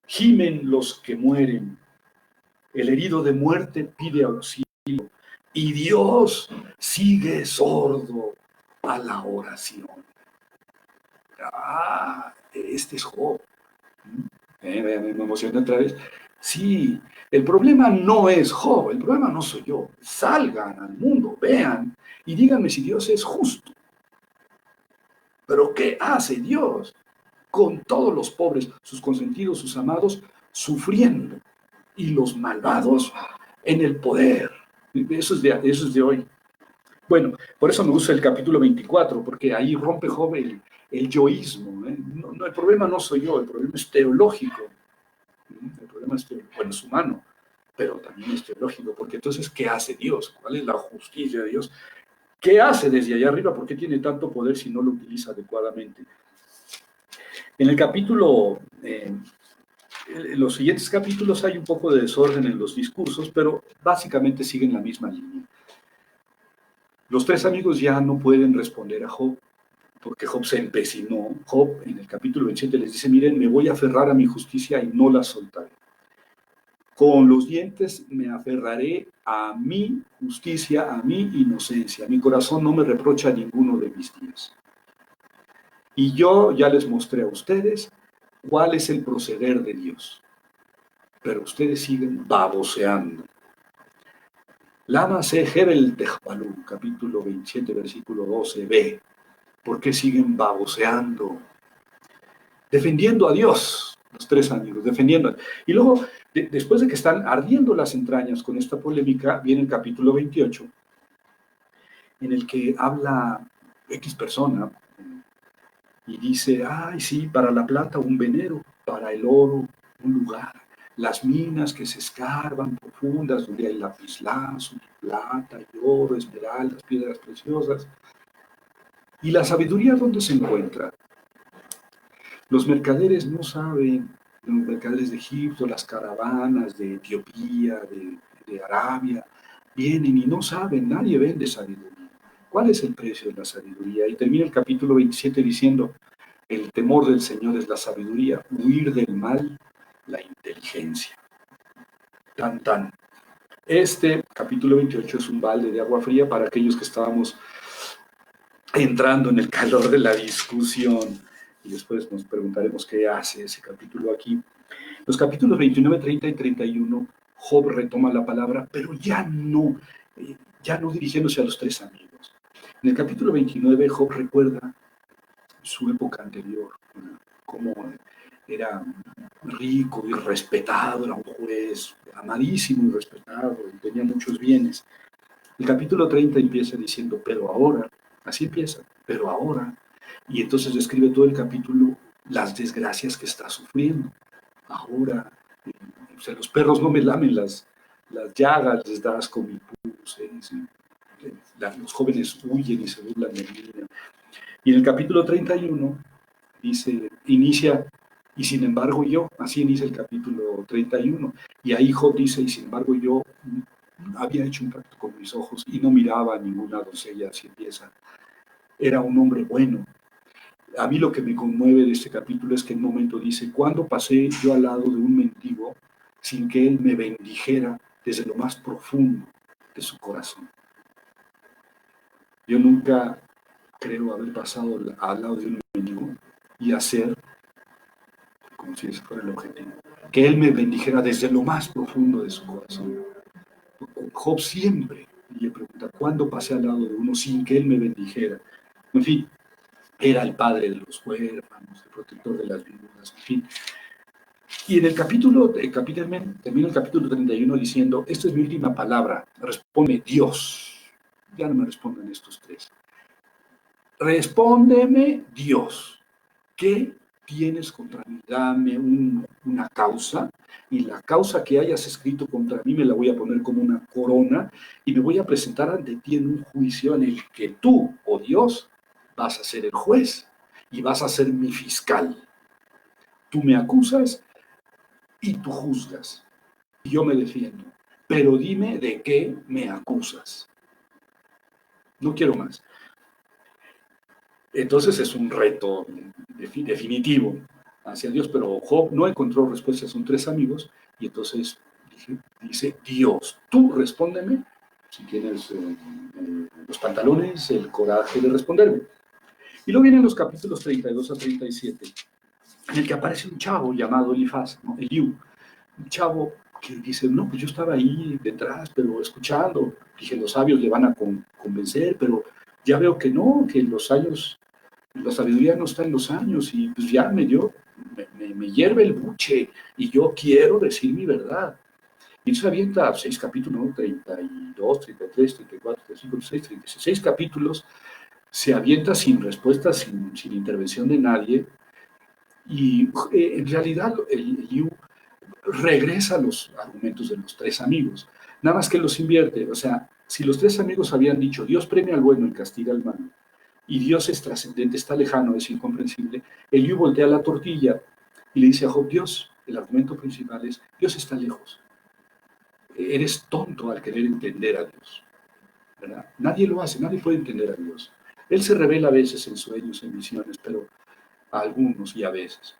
gimen los que mueren. El herido de muerte pide auxilio y Dios sigue sordo a la oración. Este es Job. Me emocioné otra vez. Sí, el problema no es Job, el problema no soy yo. Salgan al mundo, vean y díganme si Dios es justo. Pero ¿qué hace Dios con todos los pobres, sus consentidos, sus amados, sufriendo? Y los malvados en el poder. Eso es de hoy. Bueno, por eso me gusta el capítulo 24, porque ahí rompe Job el yoísmo. No, el problema no soy yo, el problema es teológico. El problema es teológico, bueno, es humano, pero también es teológico, porque entonces, ¿qué hace Dios? ¿Cuál es la justicia de Dios? ¿Qué hace desde allá arriba? ¿Por qué tiene tanto poder si no lo utiliza adecuadamente? En el capítulo... en los siguientes capítulos hay un poco de desorden en los discursos, pero básicamente siguen la misma línea. Los tres amigos ya no pueden responder a Job. porque Job se empecinó. Job en el capítulo 27 les dice, miren, me voy a aferrar a mi justicia y no la soltaré. Con los dientes me aferraré a mi justicia, a mi inocencia. Mi corazón no me reprocha ninguno de mis días. Y yo ya les mostré a ustedes cuál es el proceder de Dios. Pero ustedes siguen baboseando. Lama se Hebel Tejbalú, capítulo 27, versículo 12b. ¿Por qué siguen baboseando? Defendiendo a Dios, los tres amigos, defendiendo. Y luego, después de que están ardiendo las entrañas con esta polémica, viene el capítulo 28, en el que habla X persona y dice, ay, sí, para la plata un venero, para el oro un lugar. Las minas que se escarban profundas, donde hay lapislazo, plata, y oro, esmeraldas, piedras preciosas. ¿Y la sabiduría dónde se encuentra? Los mercaderes no saben, los mercaderes de Egipto, las caravanas de Etiopía, de Arabia, vienen y no saben, nadie vende sabiduría. ¿Cuál es el precio de la sabiduría? Y termina el capítulo 27 diciendo, el temor del Señor es la sabiduría, huir del mal, la inteligencia. Tan, tan. Este capítulo 28 es un balde de agua fría para aquellos que estábamos entrando en el calor de la discusión. Y después nos preguntaremos qué hace ese capítulo aquí. Los capítulos 29, 30 y 31, Job retoma la palabra, pero ya no dirigiéndose a los tres amigos. En el capítulo 29, Job recuerda su época anterior, cómo era rico y respetado, era un juez amadísimo y respetado, y tenía muchos bienes. El capítulo 30 empieza diciendo, pero ahora, así empieza, pero ahora, y entonces describe todo el capítulo las desgracias que está sufriendo. Ahora, o sea, los perros no me lamen las llagas, les da asco mi puse, los jóvenes huyen y se burlan de mí. Y en el capítulo 31 dice, inicia, y sin embargo yo, así inicia el capítulo 31, y ahí Job dice, y sin embargo yo había hecho un pacto con mis ojos y no miraba a ninguna doncella, así empieza. Era un hombre bueno. A mí lo que me conmueve de este capítulo es que en un momento dice, ¿cuándo pasé yo al lado de un mendigo sin que él me bendijera desde lo más profundo de su corazón? Yo nunca creo haber pasado al lado de un mendigo y hacer, como si ese fuera el objetivo, que él me bendijera desde lo más profundo de su corazón. Job siempre le pregunta, ¿cuándo pasé al lado de uno sin que él me bendijera? En fin, era el padre de los huérfanos, el protector de las viudas, en fin. Y en el capítulo, termina el capítulo 31 diciendo, esta es mi última palabra, responde Dios. Ya no me responden estos tres. Respóndeme Dios, ¿qué tienes contra mí? Dame una causa, y la causa que hayas escrito contra mí me la voy a poner como una corona y me voy a presentar ante ti en un juicio en el que tú, oh Dios, vas a ser el juez y vas a ser mi fiscal. Tú me acusas y tú juzgas y yo me defiendo, pero dime de qué me acusas. No quiero más. Entonces es un reto definitivo hacia Dios, pero Job no encontró respuestas, son tres amigos, y entonces dice, Dios, tú respóndeme, si tienes los pantalones, el coraje de responderme. Y luego vienen los capítulos 32 a 37, en el que aparece un chavo llamado Elifaz, ¿no? Eliú, un chavo que dice, no, pues yo estaba ahí detrás, pero escuchando, dije, los sabios le van a convencer, pero ya veo que no, que los años, la sabiduría no está en los años, y pues ya me hierve el buche, y yo quiero decir mi verdad. Y se avienta 6 capítulos, ¿no? 32, 33, 34, 35, 36, 36 capítulos, se avienta sin respuesta, sin intervención de nadie, y en realidad el Liu regresa a los argumentos de los tres amigos, nada más que los invierte. O sea, si los tres amigos habían dicho, Dios premia al bueno y castiga al malo, y Dios es trascendente, está lejano, es incomprensible, Eliú voltea la tortilla y le dice a Job, Dios, el argumento principal es, Dios está lejos. Eres tonto al querer entender a Dios, ¿verdad? Nadie lo hace, nadie puede entender a Dios. Él se revela a veces en sueños, en visiones, pero a algunos y a veces.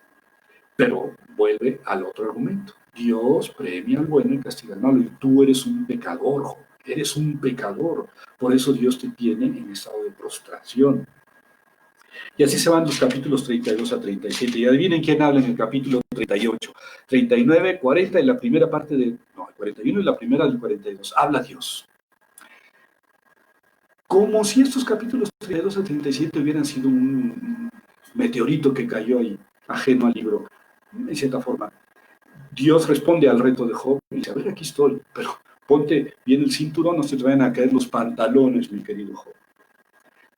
Pero vuelve al otro argumento. Dios premia al bueno y castiga al malo. Y tú eres un pecador, Job. Eres un pecador. Por eso Dios te tiene en estado de prostración. Y así se van los capítulos 32 a 37. Y adivinen quién habla en el capítulo 38. 39, 40 y la primera parte de... No, el 41 y la primera del 42. Habla Dios. Como si estos capítulos 32 a 37 hubieran sido un meteorito que cayó ahí, ajeno al libro, en cierta forma. Dios responde al reto de Job y dice, a ver, aquí estoy, pero ponte bien el cinturón, no se te vayan a caer los pantalones, mi querido Job.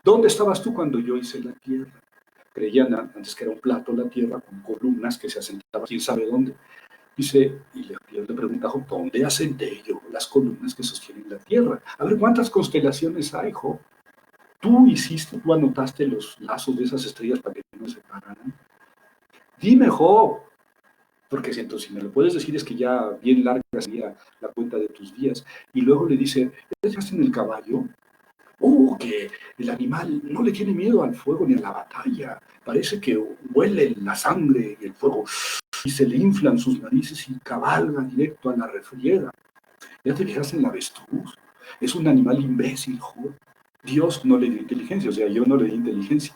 ¿Dónde estabas tú cuando yo hice la tierra? Creían antes que era un plato la tierra con columnas que se asentaban quién sabe dónde. Dice, y Dios le pregunta a Job, ¿dónde asenté yo las columnas que sostienen la tierra? A ver, ¿cuántas constelaciones hay, Job? Tú anotaste los lazos de esas estrellas para que no se separaran. Dime, Job, porque si me lo puedes decir es que ya bien larga sería la cuenta de tus días. Y luego le dice, ¿estás en el caballo? Que el animal no le tiene miedo al fuego ni a la batalla. Parece que huele la sangre y el fuego y se le inflan sus narices y cabalga directo a la refriega. ¿Ya te fijas en la avestruz? Es un animal imbécil, Job. Dios no le dio inteligencia, o sea, yo no le di inteligencia.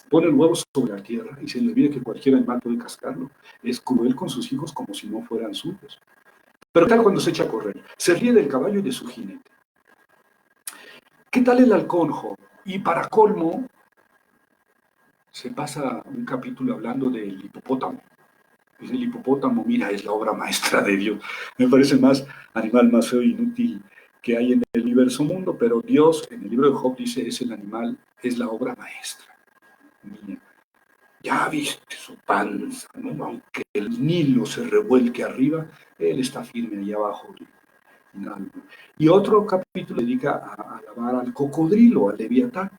Pone el huevo sobre la tierra y se le olvida que cualquier animal puede cascarlo. Es cruel con sus hijos como si no fueran suyos. Pero tal cuando se echa a correr, se ríe del caballo y de su jinete. ¿Qué tal el halcón, Job? Y para colmo, se pasa un capítulo hablando del hipopótamo. Dice, el hipopótamo, mira, es la obra maestra de Dios. Me parece más animal más feo e inútil que hay en el universo mundo, pero Dios en el libro de Job dice, es el animal, es la obra maestra. Mía. Ya viste su panza, ¿no? Aunque el Nilo se revuelque arriba, él está firme allá abajo. Y otro capítulo dedica a alabar al cocodrilo, al leviatán.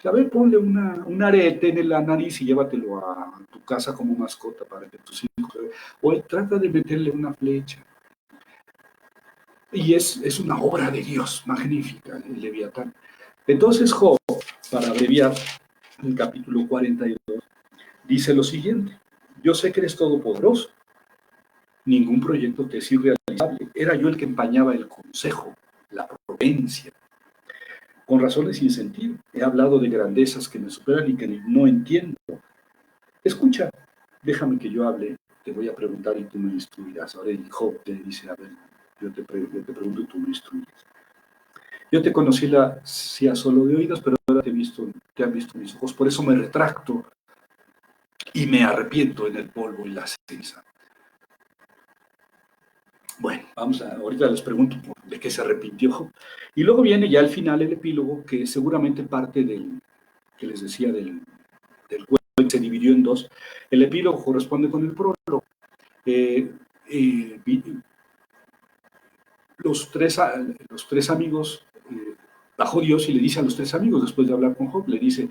A ver, ponle un arete en la nariz y llévatelo a tu casa como mascota para que tus hijos... O trata de meterle una flecha. Y es una obra de Dios magnífica, el leviatán. Entonces Job, para abreviar el capítulo 42, dice lo siguiente: yo sé que eres todopoderoso, ningún proyecto te es irrealizable. Era yo el que empañaba el consejo, la prudencia, con razones sin sentido. He hablado de grandezas que me superan y que no entiendo. Escucha, déjame que yo hable, te voy a preguntar y tú me instruirás. Ahora el Job te dice, a ver, yo te pregunto y tú me instruyes. Yo te conocí a solo de oídos, pero ahora te han visto mis ojos. Por eso me retracto y me arrepiento en el polvo y la ceniza. Bueno, ahorita les pregunto de qué se arrepintió. Y luego viene ya al final el epílogo, que seguramente parte del, que les decía, del cuento que se dividió en dos. El epílogo corresponde con el prólogo. Los tres amigos, bajó Dios y le dice a los tres amigos, después de hablar con Job, le dice,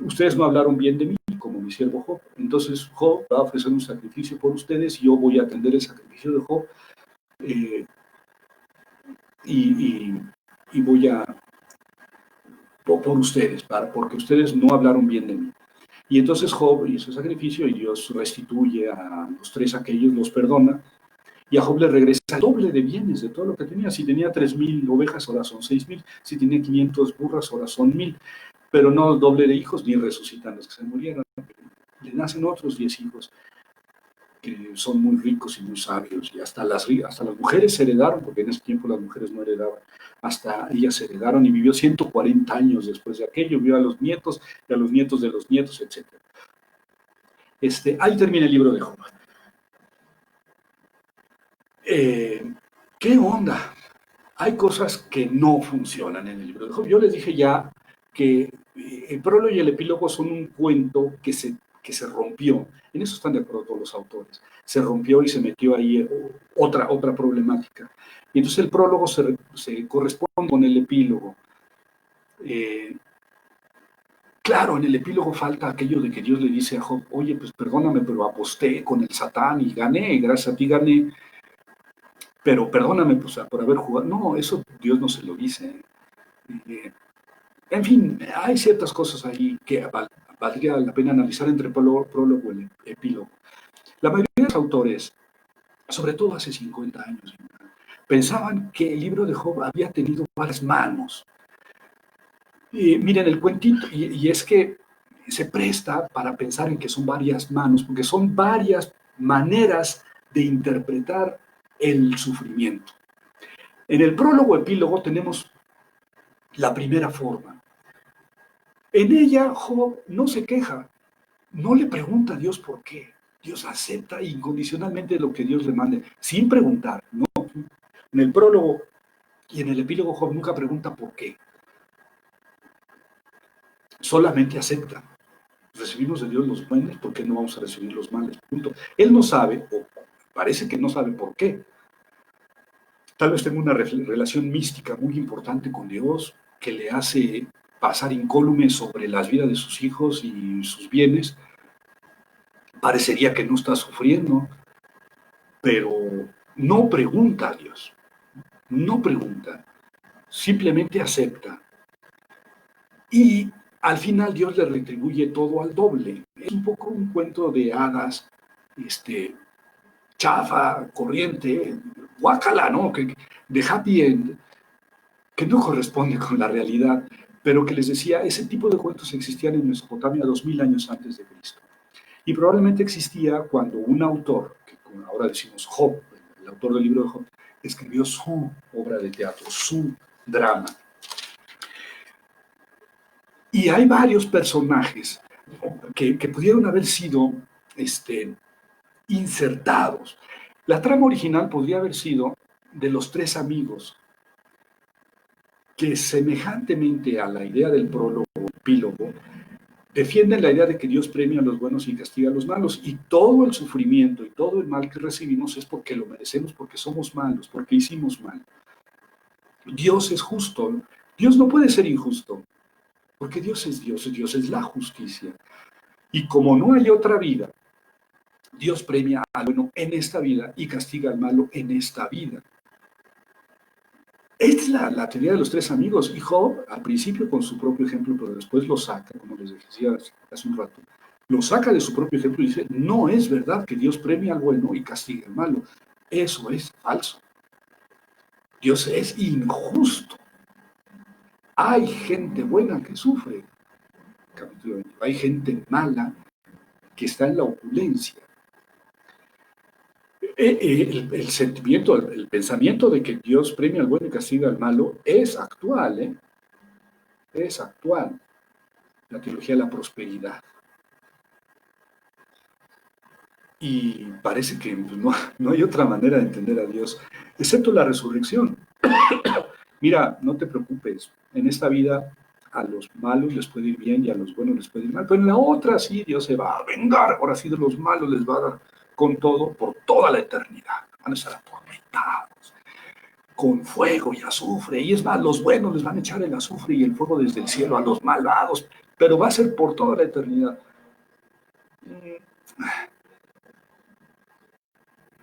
ustedes no hablaron bien de mí, como mi siervo Job. Entonces Job va a ofrecer un sacrificio por ustedes y yo voy a atender el sacrificio de Job. Y voy a por ustedes, porque ustedes no hablaron bien de mí. Y entonces Job hizo sacrificio y Dios restituye a los tres aquellos, los perdona, y a Job le regresa el doble de bienes de todo lo que tenía. Si tenía 3,000 ovejas, ahora son 6,000. Si tenía 500 burras, ahora son 1,000. Pero no el doble de hijos, ni resucitan los que se murieron. Le nacen otros 10 hijos que son muy ricos y muy sabios, y hasta las mujeres se heredaron, porque en ese tiempo las mujeres no heredaban, hasta ellas se heredaron y vivió 140 años después de aquello, vio a los nietos y a los nietos de los nietos, etc. Ahí termina el libro de Job. ¿Qué onda? Hay cosas que no funcionan en el libro de Job. Yo les dije ya que el prólogo y el epílogo son un cuento que se rompió. En eso están de acuerdo todos los autores. Se rompió y se metió ahí otra problemática. Y entonces el prólogo se corresponde con el epílogo. Claro, en el epílogo falta aquello de que Dios le dice a Job, oye, pues perdóname, pero aposté con el Satán y gané, gracias a ti gané, pero perdóname pues, por haber jugado. No, eso Dios no se lo dice. En fin, hay ciertas cosas ahí que valdría la pena analizar entre el prólogo y el epílogo. La mayoría de los autores, sobre todo hace 50 años, pensaban que el libro de Job había tenido varias manos. Y miren el cuentito, y es que se presta para pensar en que son varias manos, porque son varias maneras de interpretar el sufrimiento. En el prólogo epílogo tenemos la primera forma. En ella Job no se queja, no le pregunta a Dios por qué. Dios acepta incondicionalmente lo que Dios le mande, sin preguntar. No. En el prólogo y en el epílogo Job nunca pregunta por qué, solamente acepta. Recibimos de Dios los buenos, ¿por qué no vamos a recibir los males? Punto. Él no sabe, o parece que no sabe por qué. Tal vez tenga una relación mística muy importante con Dios que le hace pasar incólume sobre las vidas de sus hijos y sus bienes. Parecería que no está sufriendo, pero no pregunta a Dios, no pregunta, simplemente acepta. Y al final Dios le retribuye todo al doble. Es un poco un cuento de hadas, chafa, corriente, guácala, ¿no? De happy end, que no corresponde con la realidad, pero que les decía, ese tipo de cuentos existían en Mesopotamia 2000 años antes de Cristo. Y probablemente existía cuando un autor, que ahora decimos Job, el autor del libro de Job, escribió su obra de teatro, su drama. Y hay varios personajes que pudieron haber sido insertados. La trama original podría haber sido de los tres amigos, que semejantemente a la idea del prólogo epílogo, defienden la idea de que Dios premia a los buenos y castiga a los malos, y todo el sufrimiento y todo el mal que recibimos es porque lo merecemos, porque somos malos, porque hicimos mal. Dios es justo, Dios no puede ser injusto, porque Dios es la justicia. Y como no hay otra vida, Dios premia al bueno en esta vida y castiga al malo en esta vida. Esta es la teoría de los tres amigos. Y Job, al principio con su propio ejemplo, pero después lo saca, como les decía hace un rato, lo saca de su propio ejemplo y dice, no es verdad que Dios premia al bueno y castiga al malo. Eso es falso. Dios es injusto. Hay gente buena que sufre. Capítulo 20. Hay gente mala que está en la opulencia. El sentimiento, el pensamiento de que Dios premia al bueno y castiga al malo es actual, ¿eh? Es actual. La teología de la prosperidad. Y parece que no hay otra manera de entender a Dios, excepto la resurrección. Mira, no te preocupes, en esta vida a los malos les puede ir bien y a los buenos les puede ir mal, pero en la otra sí, Dios se va a vengar, ahora sí de los malos les va a dar con todo por toda la eternidad, van a estar atormentados, con fuego y azufre, y es más, los buenos les van a echar el azufre y el fuego desde el cielo a los malvados, pero va a ser por toda la eternidad.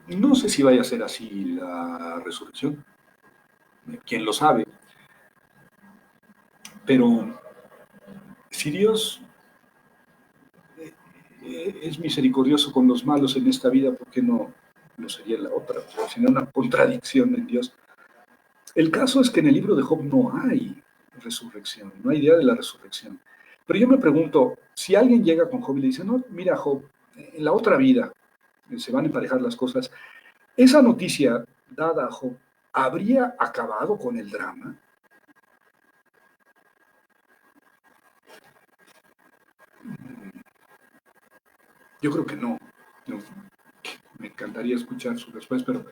No sé si vaya a ser así la resurrección, quién lo sabe, pero si Dios es misericordioso con los malos en esta vida, ¿por qué no sería en la otra? Sería una contradicción en Dios. El caso es que en el libro de Job no hay resurrección, no hay idea de la resurrección. Pero yo me pregunto, si alguien llega con Job y le dice, no, mira Job, en la otra vida se van a emparejar las cosas, esa noticia dada a Job, ¿habría acabado con el drama? Yo creo que no. No. Me encantaría escuchar su respuesta, pero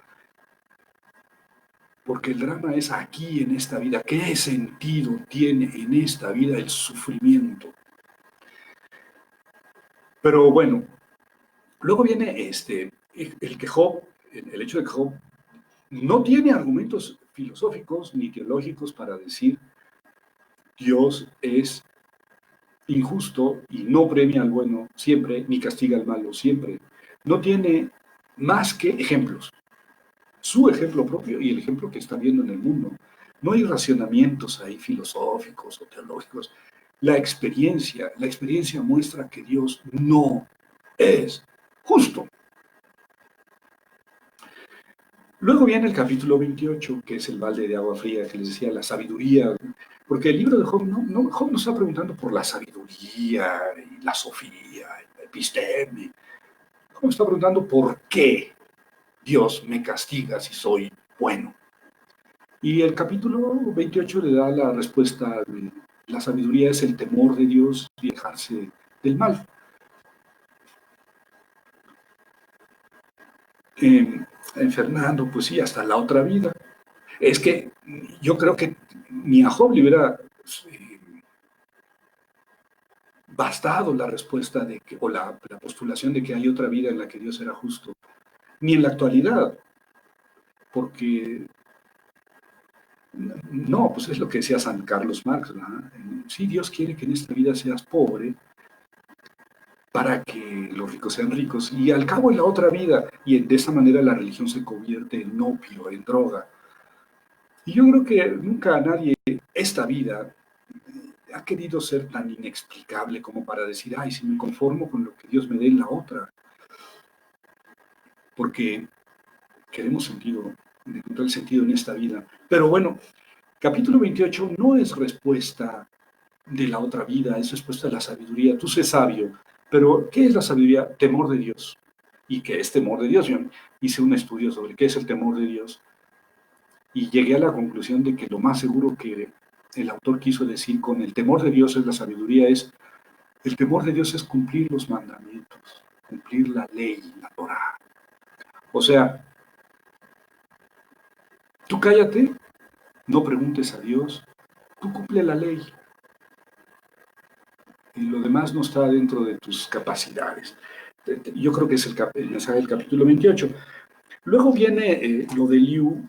porque el drama es aquí en esta vida. ¿Qué sentido tiene en esta vida el sufrimiento? Pero bueno, luego viene el que Job, el hecho de que Job no tiene argumentos filosóficos ni teológicos para decir Dios es injusto y no premia al bueno siempre, ni castiga al malo siempre. No tiene más que ejemplos. Su ejemplo propio y el ejemplo que está viendo en el mundo. No hay racionamientos ahí filosóficos o teológicos. La experiencia muestra que Dios no es justo. Luego viene el capítulo 28, que es el balde de agua fría, que les decía, la sabiduría, porque el libro de Job, Job no está preguntando por la sabiduría, y la sofía, y la episteme. Job está preguntando por qué Dios me castiga si soy bueno. Y el capítulo 28 le da la respuesta de la sabiduría es el temor de Dios y dejarse del mal. En Fernando, pues sí, hasta la otra vida. Es que yo creo que ni a Job le hubiera bastado la respuesta de que, o la postulación de que hay otra vida en la que Dios era justo, ni en la actualidad, porque no, pues es lo que decía San Carlos Marx, ¿verdad? Sí, Dios quiere que en esta vida seas pobre para que los ricos sean ricos, y al cabo en la otra vida, y de esa manera la religión se convierte en opio, en droga. Y yo creo que nunca nadie, esta vida, ha querido ser tan inexplicable como para decir, ay, si me conformo con lo que Dios me dé en la otra, porque queremos sentido, encontrar el sentido en esta vida. Pero bueno, capítulo 28 no es respuesta de la otra vida, es respuesta de la sabiduría. Tú sé sabio, pero ¿qué es la sabiduría? Temor de Dios. ¿Y qué es temor de Dios? Yo hice un estudio sobre qué es el temor de Dios y llegué a la conclusión de que lo más seguro que el autor quiso decir con el temor de Dios es la sabiduría, es el temor de Dios es cumplir los mandamientos, cumplir la ley, la Torah. O sea, tú cállate, no preguntes a Dios, tú cumple la ley y lo demás no está dentro de tus capacidades. Yo creo que es el mensaje del capítulo 28. Luego viene lo de Liu,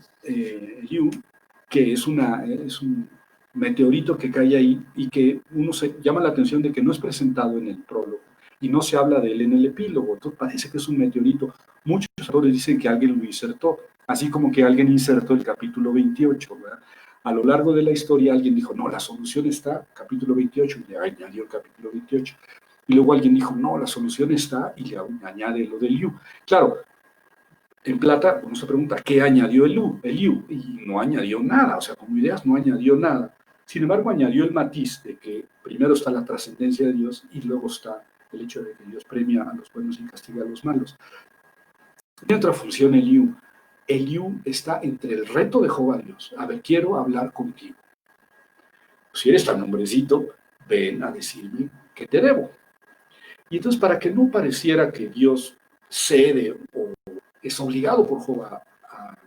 que es un meteorito que cae ahí y que uno se llama la atención de que no es presentado en el prólogo y no se habla de él en el epílogo. Entonces parece que es un meteorito. Muchos autores dicen que alguien lo insertó, así como que alguien insertó el capítulo 28, ¿verdad? A lo largo de la historia alguien dijo, no, la solución está, capítulo 28, y le añadió el capítulo 28. Y luego alguien dijo, no, la solución está, y le añade lo de Liu. Claro, en plata, uno se pregunta, ¿qué añadió el Liu? Y no añadió nada, o sea, como ideas no añadió nada. Sin embargo, añadió el matiz de que primero está la trascendencia de Dios y luego está el hecho de que Dios premia a los buenos y castiga a los malos. Tiene otra función el Liu. El Liu está entre el reto de Job a Dios. A ver, quiero hablar contigo. Si eres tan hombrecito, ven a decirme qué te debo. Y entonces, para que no pareciera que Dios cede o es obligado por Job a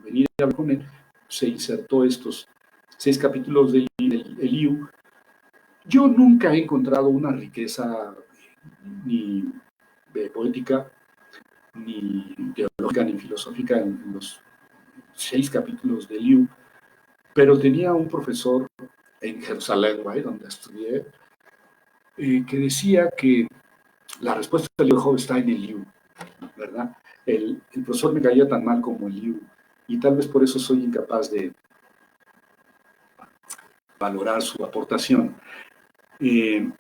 venir a hablar con él, se insertó estos 6 capítulos de Eliú. Yo nunca he encontrado una riqueza ni de poética, ni teológica, ni filosófica en los 6 capítulos de Eliú, pero tenía un profesor en Jerusalén, donde estudié, que decía que la respuesta del Job está en Eliú, ¿verdad? El profesor me caía tan mal como Eliú, y tal vez por eso soy incapaz de valorar su aportación. Si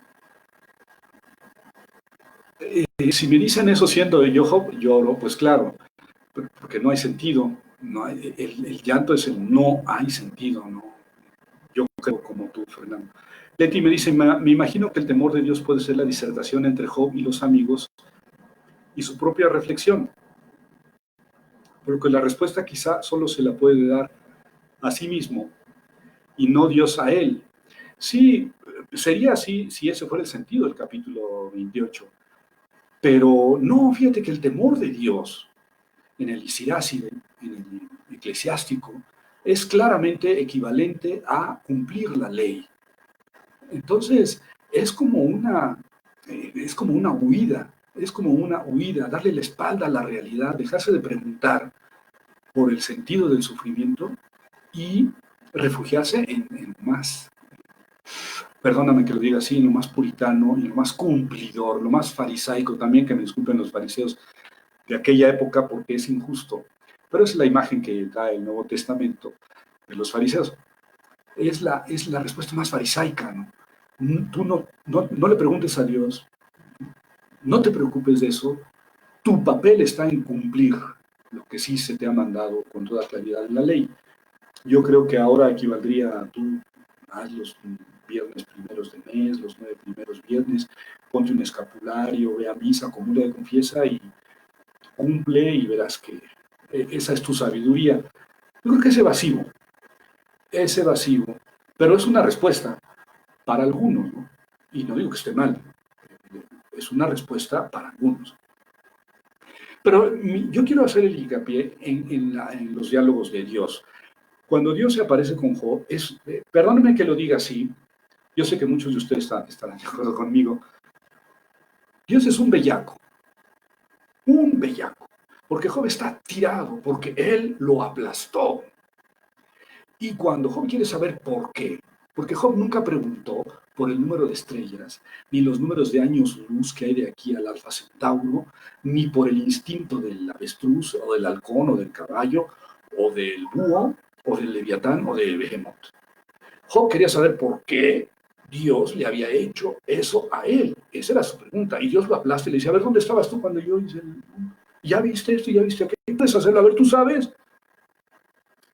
me dicen eso siendo de Job, lloro, pues claro, porque no hay sentido. No hay, el llanto es el no hay sentido, ¿no? Yo creo como tú, Fernando. Leti me dice, me imagino que el temor de Dios puede ser la disertación entre Job y los amigos y su propia reflexión, porque la respuesta quizá solo se la puede dar a sí mismo y no Dios a él. Sí, sería así si ese fuera el sentido del capítulo 28, pero no, fíjate que el temor de Dios en el Isiráside, en el eclesiástico, es claramente equivalente a cumplir la ley. Entonces, es como una huida, darle la espalda a la realidad, dejarse de preguntar por el sentido del sufrimiento y refugiarse en lo más, perdóname que lo diga así, en lo más puritano, en lo más cumplidor, lo más farisaico también, que me disculpen los fariseos de aquella época porque es injusto. Pero es la imagen que da el Nuevo Testamento de los fariseos. es la respuesta más farisaica, ¿no? Tú no le preguntes a Dios, no te preocupes de eso, tu papel está en cumplir lo que sí se te ha mandado con toda claridad en la ley. Yo creo que ahora equivaldría a tú, haz los viernes primeros de mes, los 9 primeros viernes, ponte un escapulario, ve a misa, comulga y confiesa y cumple y verás que esa es tu sabiduría. Yo creo que ese evasivo, pero es una respuesta para algunos, ¿no? Y no digo que esté mal, es una respuesta para algunos. Pero yo quiero hacer el hincapié en los diálogos de Dios. Cuando Dios se aparece con Job, perdónenme que lo diga así, yo sé que muchos de ustedes estarán de acuerdo conmigo, Dios es un bellaco, porque Job está tirado, porque él lo aplastó. Y cuando Job quiere saber por qué, porque Job nunca preguntó por el número de estrellas, ni los números de años luz que hay de aquí al Alfa Centauro, ni por el instinto del avestruz, o del halcón, o del caballo, o del búho, o del leviatán, o del behemoth. Job quería saber por qué Dios le había hecho eso a él. Esa era su pregunta. Y Dios lo aplasta y le dice, a ver, ¿dónde estabas tú cuando yo hice ya viste esto, ya viste aquello? ¿Qué puedes hacerlo? A ver, ¿tú sabes?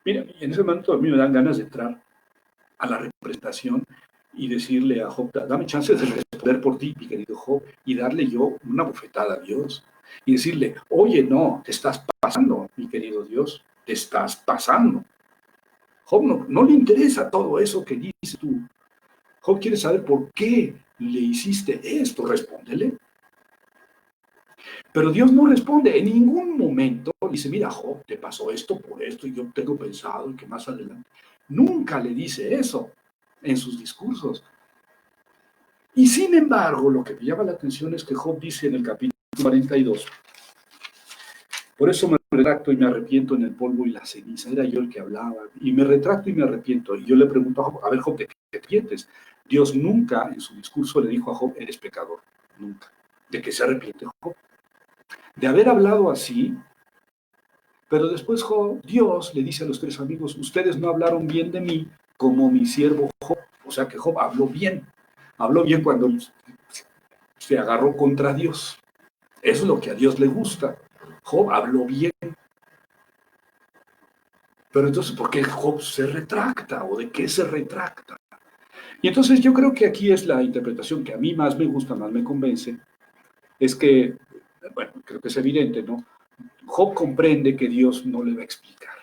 Mira, en ese momento a mí me dan ganas de entrar a la representación y decirle a Job, dame chance de responder por ti, mi querido Job, y darle yo una bofetada a Dios. Y decirle, oye, no, te estás pasando, mi querido Dios, te estás pasando. Job no le interesa todo eso que dices tú. Job quiere saber por qué le hiciste esto, respóndele. Pero Dios no responde en ningún momento. Dice, mira, Job, te pasó esto por esto y yo tengo pensado que más adelante. Nunca le dice eso en sus discursos. Y sin embargo, lo que me llama la atención es que Job dice en el capítulo 42, por eso me retracto y me arrepiento en el polvo y la ceniza. Era yo el que hablaba. Y me retracto y me arrepiento. Y yo le pregunto a Job, a ver, Job, ¿de qué te arrepientes? Dios nunca en su discurso le dijo a Job, eres pecador. Nunca. ¿De qué se arrepiente Job? De haber hablado así, pero después Job, Dios le dice a los tres amigos, ustedes no hablaron bien de mí como mi siervo Job. O sea que Job habló bien. Habló bien cuando se agarró contra Dios. Eso es lo que a Dios le gusta. Job habló bien. Pero entonces, ¿por qué Job se retracta? ¿O de qué se retracta? Y entonces yo creo que aquí es la interpretación que a mí más me gusta, más me convence, es que, bueno, creo que es evidente, ¿no? Job comprende que Dios no le va a explicar.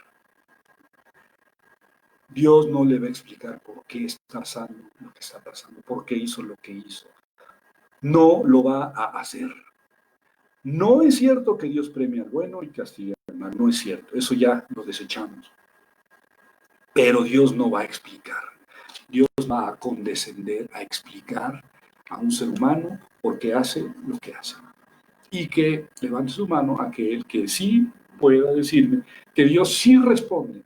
Dios no le va a explicar por qué está pasando lo que está pasando, por qué hizo lo que hizo. No lo va a hacer. No es cierto que Dios premia al bueno y castiga al mal, no es cierto, eso ya lo desechamos. Pero Dios no va a explicar. Dios va a condescender, a explicar a un ser humano por qué hace lo que hace. Y que levante su mano aquel que sí pueda decirme que Dios sí responde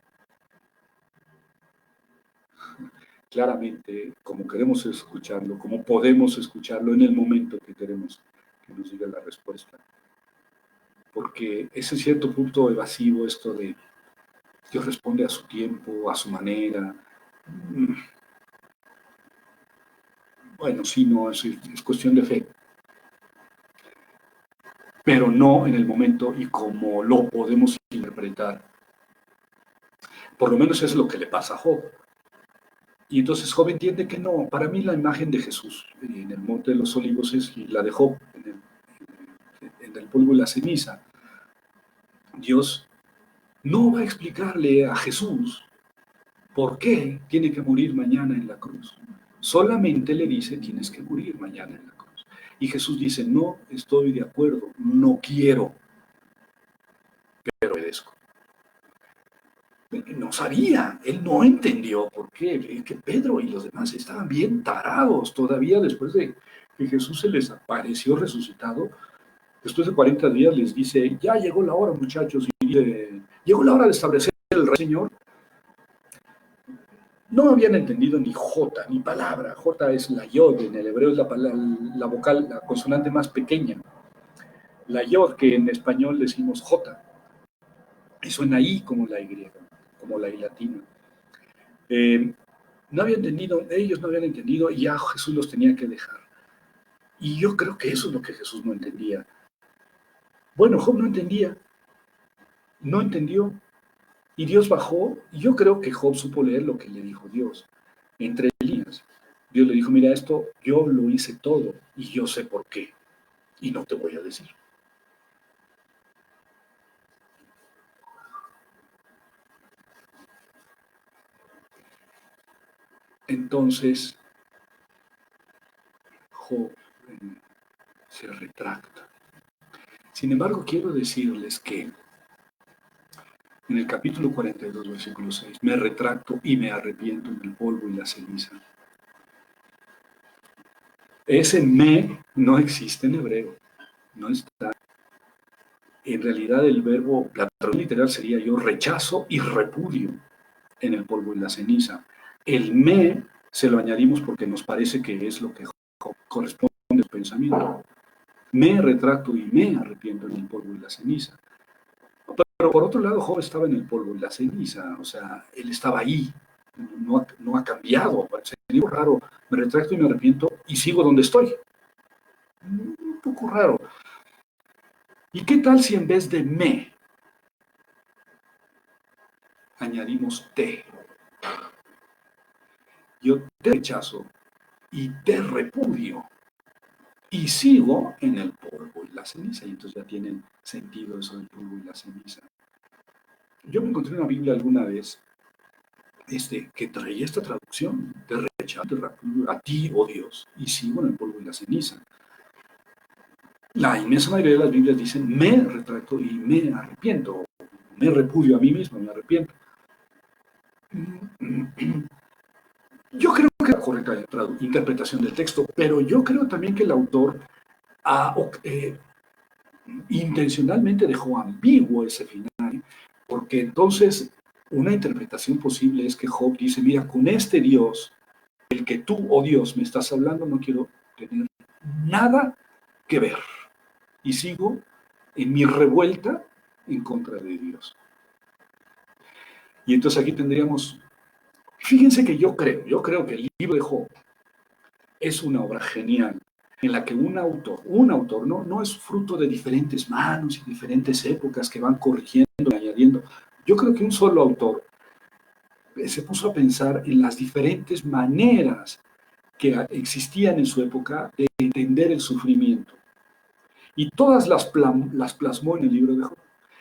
claramente, como queremos escucharlo, como podemos escucharlo en el momento que queremos que nos diga la respuesta. Porque ese cierto punto evasivo, esto de Dios responde a su tiempo, a su manera. Bueno, sí, no, es cuestión de fe, pero no en el momento y como lo podemos interpretar. Por lo menos es lo que le pasa a Job. Y entonces Job entiende que no. Para mí la imagen de Jesús en el Monte de los Olivos es la de Job en el polvo y la ceniza. Dios no va a explicarle a Jesús por qué tiene que morir mañana en la cruz. Solamente le dice, tienes que morir mañana en la cruz. Y Jesús dice, no estoy de acuerdo, no quiero, pero obedezco. No sabía, él no entendió por qué. Es que Pedro y los demás estaban bien tarados todavía después de que Jesús se les apareció resucitado. Después de 40 días les dice, ya llegó la hora, muchachos, y dice, llegó la hora de establecer el rey, Señor. No habían entendido ni J, ni palabra. J es la yod, en el hebreo es la vocal, la consonante más pequeña. La yod, que en español decimos J, y suena I como la Y, como la I latina. No habían entendido, ellos no habían entendido y ya Jesús los tenía que dejar. Y yo creo que eso es lo que Jesús no entendía. Bueno, Job no entendía, no entendió, y Dios bajó, y yo creo que Job supo leer lo que le dijo Dios, entre líneas. Dios le dijo, mira, esto yo lo hice todo, y yo sé por qué, y no te voy a decir. Entonces, Job se retracta. Sin embargo, quiero decirles que en el capítulo 42, versículo 6, me retracto y me arrepiento en el polvo y la ceniza. Ese me no existe en hebreo, no está. En realidad el verbo, la traducción literal sería yo rechazo y repudio en el polvo y la ceniza. El me se lo añadimos porque nos parece que es lo que corresponde al pensamiento. Me retracto y me arrepiento en el polvo y la ceniza. Pero por otro lado, Job estaba en el polvo y la ceniza, o sea, él estaba ahí, no ha cambiado. Sería raro, me retracto y me arrepiento y sigo donde estoy. Un poco raro. ¿Y qué tal si en vez de me añadimos te? Yo te rechazo y te repudio y sigo en el polvo y la ceniza. Y entonces ya tienen sentido eso del polvo y la ceniza. Yo me encontré una Biblia alguna vez que traía esta traducción de rechazo, te repudio a ti, oh Dios, y sigo en el polvo y la ceniza. La inmensa mayoría de las Biblias dicen me retracto y me arrepiento, me repudio a mí mismo, me arrepiento. Yo creo que es la correcta interpretación del texto, pero yo creo también que el autor intencionalmente dejó ambiguo ese final, porque entonces una interpretación posible es que Job dice, mira, con este Dios, el que tú, oh Dios, me estás hablando, no quiero tener nada que ver. Y sigo en mi revuelta en contra de Dios. Y entonces aquí tendríamos, fíjense que yo creo que el libro de Job es una obra genial en la que un autor no es fruto de diferentes manos y diferentes épocas que van corrigiendo y añadiendo. Yo creo que un solo autor se puso a pensar en las diferentes maneras que existían en su época de entender el sufrimiento. Y todas las plasmó en el libro de Job.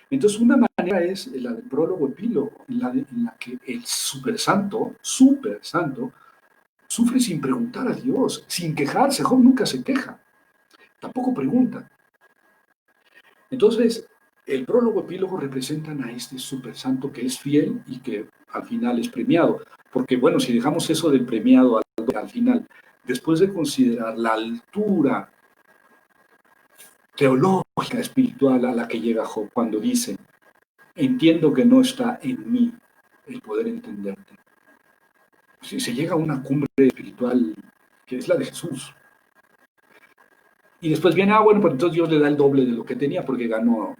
Entonces, una manera es la del prólogo epílogo, en la que el super santo, sufre sin preguntar a Dios, sin quejarse. Job nunca se queja, tampoco pregunta. Entonces, el prólogo epílogo representan a este super santo que es fiel y que al final es premiado. Porque, bueno, si dejamos eso del premiado al final, después de considerar la altura teológica, espiritual a la que llega Job cuando dice, entiendo que no está en mí el poder entenderte. Si se llega a una cumbre espiritual que es la de Jesús. Y después viene, bueno, pues entonces Dios le da el doble de lo que tenía porque ganó.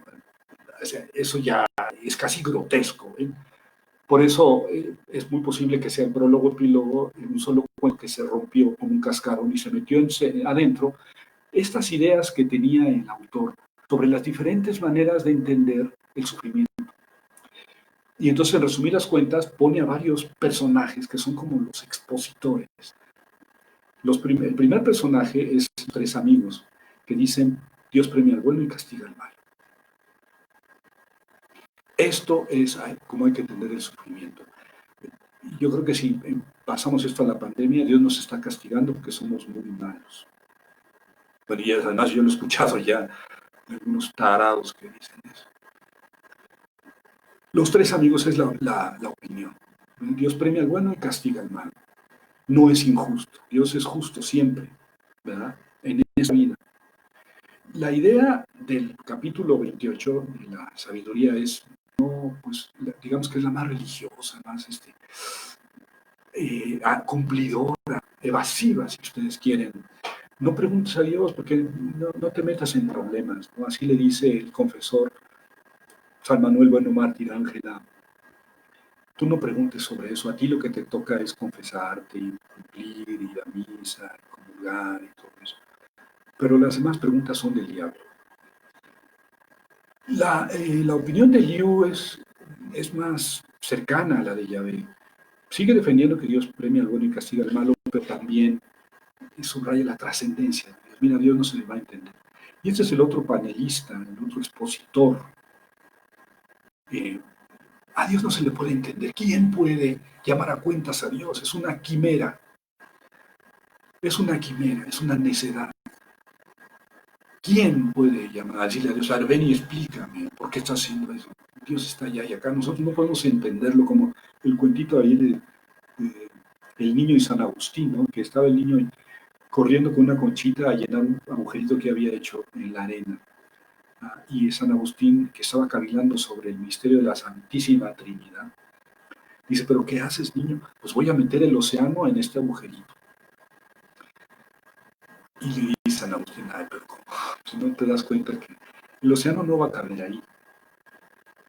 O sea, eso ya es casi grotesco. ¿Eh? Por eso es muy posible que sea el prólogo epílogo en un solo cuento que se rompió con un cascarón y se metió adentro estas ideas que tenía el autor sobre las diferentes maneras de entender el sufrimiento. Y entonces, en resumidas cuentas, pone a varios personajes que son como los expositores. El primer personaje es tres amigos que dicen, Dios premia al bueno y castiga al malo. Esto es como hay que entender el sufrimiento. Yo creo que si pasamos esto a la pandemia, Dios nos está castigando porque somos muy malos. Bueno, y además yo lo he escuchado ya de algunos tarados que dicen eso. Los tres amigos es la opinión. Dios premia al bueno y castiga al malo. No es injusto. Dios es justo siempre, ¿verdad? En esta vida. La idea del capítulo 28 de la sabiduría es, no, pues, digamos que es la más religiosa, más cumplidora, evasiva, si ustedes quieren. No preguntes a Dios porque no te metas en problemas, ¿no? Así le dice el confesor San Manuel Bueno Mártir Ángela Tú no preguntes sobre eso, a ti lo que te toca es confesarte y cumplir, ir a misa, y comulgar y todo eso. Pero las demás preguntas son del diablo. La opinión de Liu es más cercana a la de Yahvé. Sigue defendiendo que Dios premia al bueno y castiga al malo, pero también subraya la trascendencia. Mira, a Dios no se le va a entender. Y este es el otro panelista, el otro expositor. Eh, a Dios no se le puede entender. ¿Quién puede llamar a cuentas a Dios? Es una quimera. Es una quimera, es una necedad. ¿Quién puede llamar a decirle a Dios, ven y explícame por qué está haciendo eso? Dios está allá y acá. Nosotros no podemos entenderlo como el cuentito ahí de el niño y San Agustín, ¿no? Que estaba el niño corriendo con una conchita a llenar un agujerito que había hecho en la arena. Y San Agustín, que estaba cavilando sobre el misterio de la Santísima Trinidad, dice, ¿pero qué haces, niño? Pues voy a meter el océano en este agujerito. Y le dice San Agustín, ay, pero ¿cómo? Si no te das cuenta que el océano no va a caber ahí,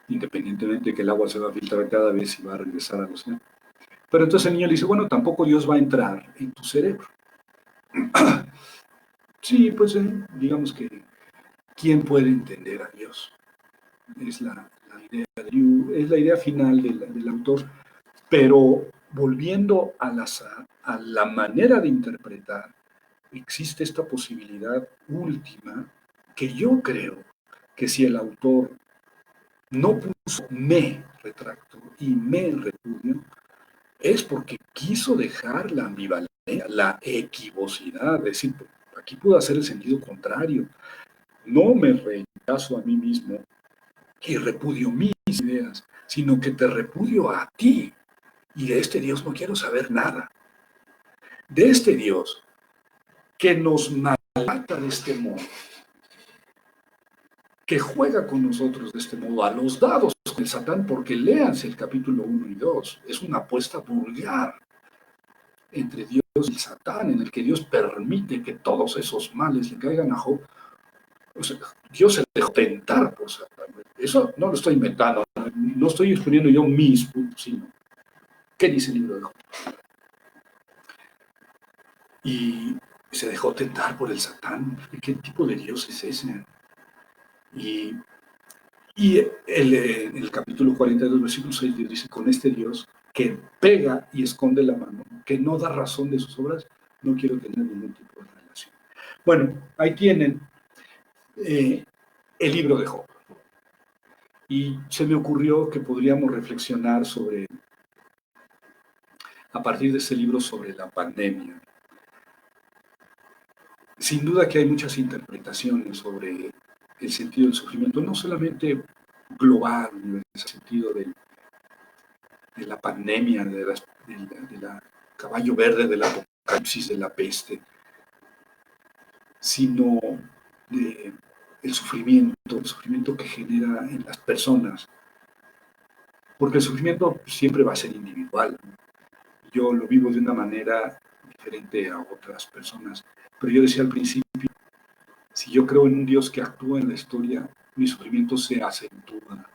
independientemente de que el agua se va a filtrar cada vez y va a regresar al océano. Pero entonces el niño le dice, bueno, tampoco Dios va a entrar en tu cerebro. Sí, pues digamos que ¿quién puede entender a Dios? Es la idea de Liu, es la idea final del autor, pero volviendo a la manera de interpretar, existe esta posibilidad última que yo creo que si el autor no puso me retracto y me repudio, es porque quiso dejar la ambivalencia, la equivocidad, es decir, aquí puedo hacer el sentido contrario. No me rechazo a mí mismo y repudio mis ideas, sino que te repudio a ti. Y de este Dios no quiero saber nada. De este Dios que nos maltrata de este modo, que juega con nosotros de este modo, a los dados con el Satán, porque léanse el capítulo 1 y 2, es una apuesta vulgar entre Dios y el Satán, en el que Dios permite que todos esos males le caigan a Job. O sea, Dios se dejó tentar por Satán. Eso no lo estoy inventando, no estoy exponiendo yo mis puntos, sino ¿qué dice el libro de Job? Y se dejó tentar por el Satán. ¿Qué tipo de Dios es ese? Y, en el capítulo 42, versículo 6, Dios dice, con este Dios que pega y esconde la mano, que no da razón de sus obras, no quiero tener ningún tipo de relación. Bueno, ahí tienen el libro de Job. Y se me ocurrió que podríamos reflexionar sobre, a partir de ese libro, sobre la pandemia. Sin duda que hay muchas interpretaciones sobre el sentido del sufrimiento, no solamente global, en el sentido de la pandemia, de la caballo verde, del apocalipsis, de la peste, sino de el sufrimiento que genera en las personas. Porque el sufrimiento siempre va a ser individual. Yo lo vivo de una manera diferente a otras personas. Pero yo decía al principio, si yo creo en un Dios que actúa en la historia, mi sufrimiento se acentúa.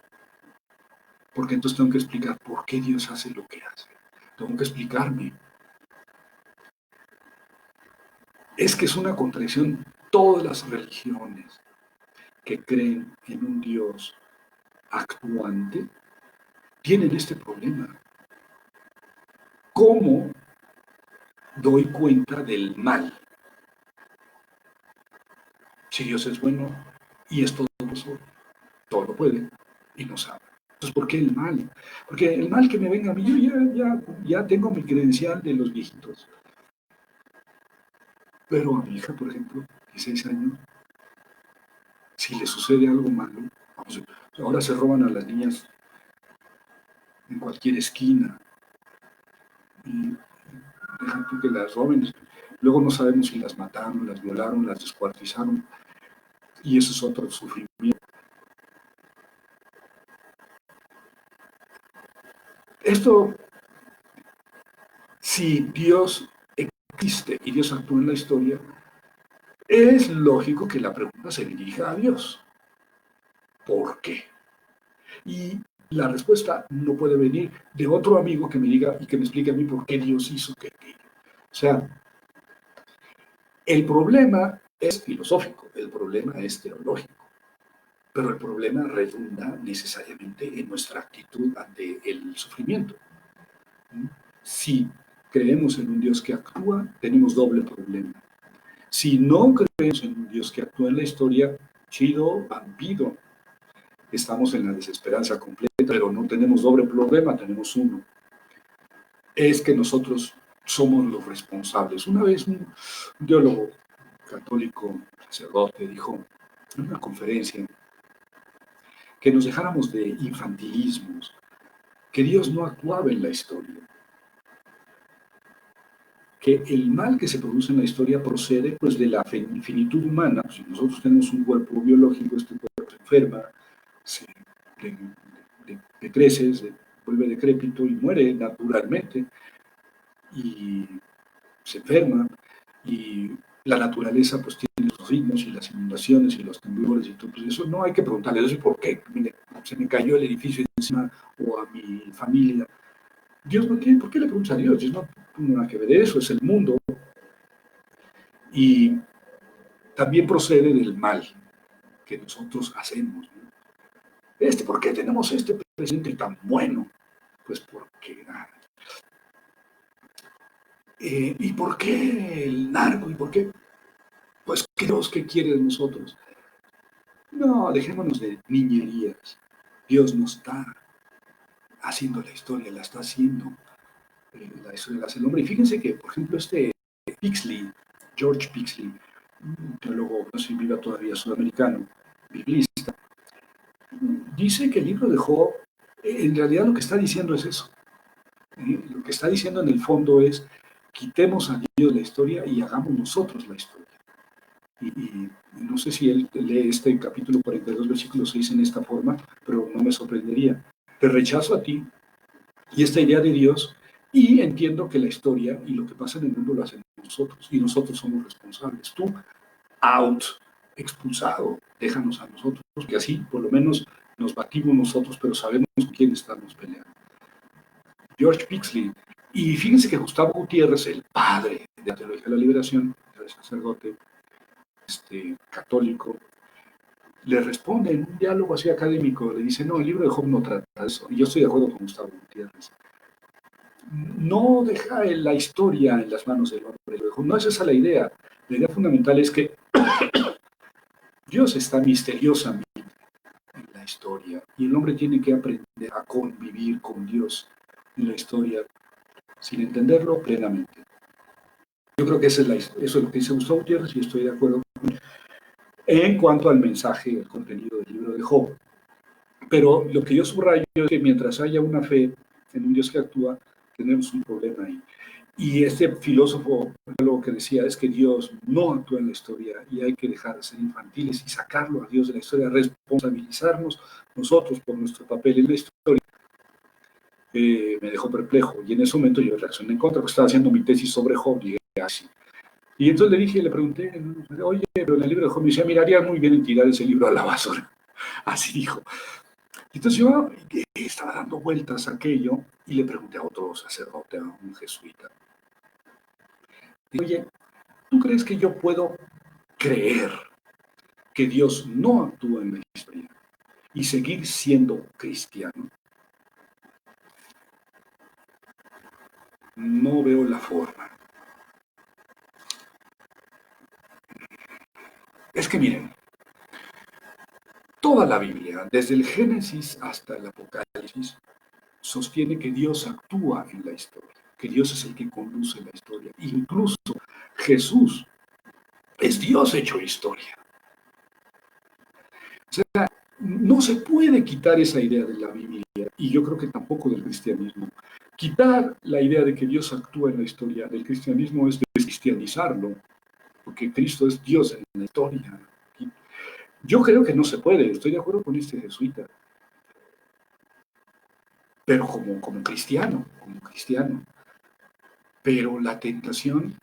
Porque entonces tengo que explicar por qué Dios hace lo que hace. Tengo que explicarme. Es que es una contradicción. Todas las religiones que creen en un Dios actuante tienen este problema. ¿Cómo doy cuenta del mal? Si Dios es bueno y es todo lo puede y no sabe. Entonces, ¿por qué el mal? Porque el mal que me venga a mí, yo ya tengo mi credencial de los viejitos. Pero a mi hija, por ejemplo, 16 años, si le sucede algo malo, vamos, ahora se roban a las niñas en cualquier esquina y dejan que las roben. Luego no sabemos si las mataron, las violaron, las descuartizaron y eso es otro sufrimiento. Esto, si Dios existe y Dios actúa en la historia, es lógico que la pregunta se dirija a Dios. ¿Por qué? Y la respuesta no puede venir de otro amigo que me diga y que me explique a mí por qué Dios hizo que. O sea, el problema es filosófico, el problema es teológico, pero el problema redunda necesariamente en nuestra actitud ante el sufrimiento. Si creemos en un Dios que actúa, tenemos doble problema. Si no creemos en un Dios que actúa en la historia, chido, vampiro, estamos en la desesperanza completa, pero no tenemos doble problema, tenemos uno. Es que nosotros somos los responsables. Una vez un teólogo católico, sacerdote, dijo en una conferencia que nos dejáramos de infantilismos, que Dios no actuaba en la historia, que el mal que se produce en la historia procede pues de la finitud humana. Si nosotros tenemos un cuerpo biológico, este cuerpo se enferma, se decrece, se vuelve decrépito y muere naturalmente, y se enferma, y la naturaleza pues tiene sus ritmos y las inundaciones y los temblores y todo, pues eso no hay que preguntarle, eso por qué, mire, se me cayó el edificio encima o a mi familia. Dios no tiene, ¿por qué le preguntas a Dios? Dios no tiene nada que ver, eso es el mundo. Y también procede del mal que nosotros hacemos, ¿no? ¿Por qué tenemos este presidente tan bueno? Pues porque... ¿y por qué el narco? ¿Y por qué? Pues ¿qué Dios qué quiere de nosotros? No, dejémonos de niñerías. Dios no está haciendo la historia, la está haciendo. La historia la hace el hombre. Y fíjense que, por ejemplo, Pixley, George Pixley, un teólogo, no sé si viva todavía, sudamericano, biblista, dice que el libro de Job, en realidad lo que está diciendo es eso. Lo que está diciendo en el fondo es, quitemos a Dios de la historia y hagamos nosotros la historia. Y no sé si él lee este capítulo 42, versículo 6 en esta forma, pero no me sorprendería. Te rechazo a ti y esta idea de Dios, y entiendo que la historia y lo que pasa en el mundo lo hacemos nosotros, y nosotros somos responsables. Tú, out, expulsado, déjanos a nosotros, que así por lo menos nos batimos nosotros, pero sabemos con quién estamos peleando. George Pixley. Y fíjense que Gustavo Gutiérrez, el padre de la teología de la liberación, el sacerdote católico, le responde en un diálogo así académico, le dice, no, el libro de Job no trata de eso. Y yo estoy de acuerdo con Gustavo Gutiérrez. No deja la historia en las manos del hombre. No es esa la idea. La idea fundamental es que Dios está misteriosamente en la historia y el hombre tiene que aprender a convivir con Dios en la historia sin entenderlo plenamente. Yo creo que eso es lo que dice Gustavo Gutiérrez y estoy de acuerdo con él en cuanto al mensaje, el contenido del libro de Job. Pero lo que yo subrayo es que mientras haya una fe en un Dios que actúa, tenemos un problema ahí. Y este filósofo lo que decía es que Dios no actúa en la historia y hay que dejar de ser infantiles y sacarlo a Dios de la historia, responsabilizarnos nosotros por nuestro papel en la historia. Me dejó perplejo y en ese momento yo reaccioné en contra, porque estaba haciendo mi tesis sobre Job y así. Y entonces le pregunté, oye, pero en el libro de Job me decía, miraría muy bien en tirar ese libro a la basura. Así dijo. Entonces yo estaba dando vueltas a aquello y le pregunté a otro sacerdote, a un jesuita. Dije, oye, ¿tú crees que yo puedo creer que Dios no actúa en la historia y seguir siendo cristiano? No veo la forma. Es que miren, toda la Biblia, desde el Génesis hasta el Apocalipsis, sostiene que Dios actúa en la historia, que Dios es el que conduce la historia. Incluso Jesús es Dios hecho historia. O sea, no se puede quitar esa idea de la Biblia, y yo creo que tampoco del cristianismo. Quitar la idea de que Dios actúa en la historia del cristianismo es descristianizarlo, porque Cristo es Dios en la historia. Yo creo que no se puede, estoy de acuerdo con este jesuita, pero como cristiano. Pero la tentación,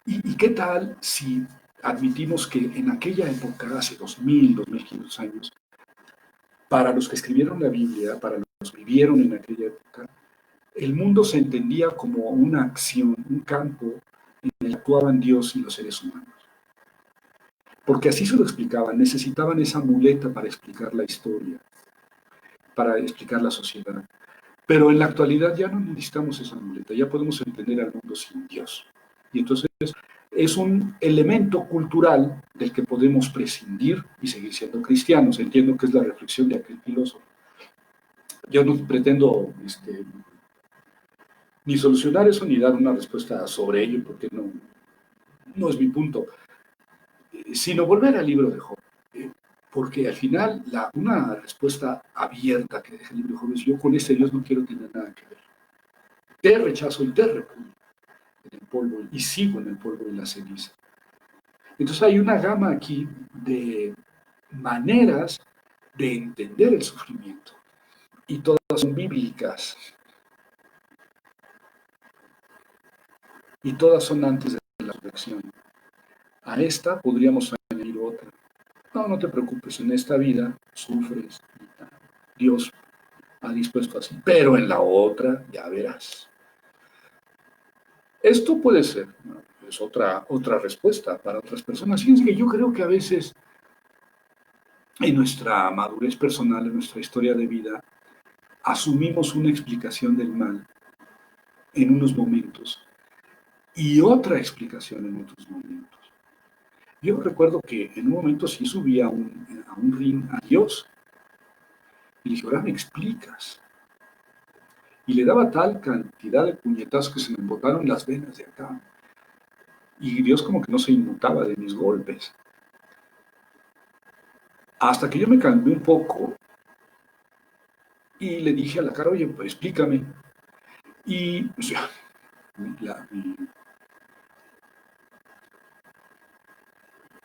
¿y qué tal si admitimos que en aquella época, hace 2000, 2500 años, para los que escribieron la Biblia, para los vivieron en aquella época, el mundo se entendía como una acción, un campo en el que actuaban Dios y los seres humanos. Porque así se lo explicaban, necesitaban esa muleta para explicar la historia, para explicar la sociedad. Pero en la actualidad ya no necesitamos esa muleta, ya podemos entender al mundo sin Dios. Y entonces es un elemento cultural del que podemos prescindir y seguir siendo cristianos. Entiendo que es la reflexión de aquel filósofo. Yo no pretendo ni solucionar eso ni dar una respuesta sobre ello, porque no es mi punto, sino volver al libro de Job. Porque al final una respuesta abierta que deja el libro de Job es: yo con este Dios no quiero tener nada que ver. Te rechazo y te repudio en el polvo y sigo en el polvo y la ceniza. Entonces hay una gama aquí de maneras de entender el sufrimiento y todas son bíblicas y todas son antes de la resurrección. A esta podríamos añadir otra. No, no te preocupes, en esta vida sufres. Dios ha dispuesto así, pero en la otra ya verás. Esto puede ser, ¿no? Es otra respuesta para otras personas. Fíjense que yo creo que a veces en nuestra madurez personal, en nuestra historia de vida, asumimos una explicación del mal en unos momentos y otra explicación en otros momentos. Yo recuerdo que en un momento sí subí a un ring a Dios y le dije: ahora me explicas. Y le daba tal cantidad de puñetazos que se me botaron las venas de acá. Y Dios como que no se inmutaba de mis golpes. Hasta que yo me calmé un poco y le dije a la cara: oye, pues explícame. Y o sea,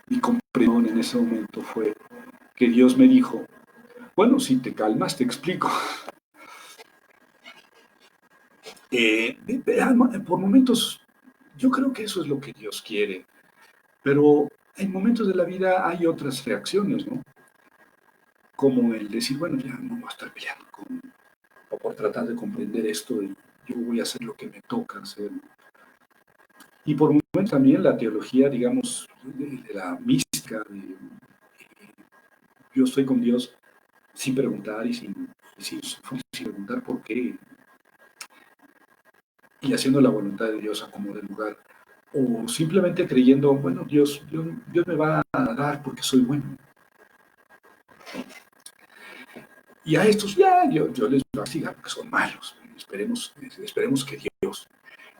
mi comprensión en ese momento fue que Dios me dijo: bueno, si te calmas, te explico. Por momentos, yo creo que eso es lo que Dios quiere, pero en momentos de la vida hay otras reacciones, ¿no? Como el decir: bueno, ya no voy a estar peleando o por tratar de comprender esto, y yo voy a hacer lo que me toca hacer. Y por un momento también la teología, digamos, de la mística, yo estoy con Dios sin preguntar sin preguntar por qué, y haciendo la voluntad de Dios a como de lugar. O simplemente creyendo: bueno, Dios me va a dar porque soy bueno. Y a estos ya yo les voy a castigar porque son malos. Esperemos que Dios.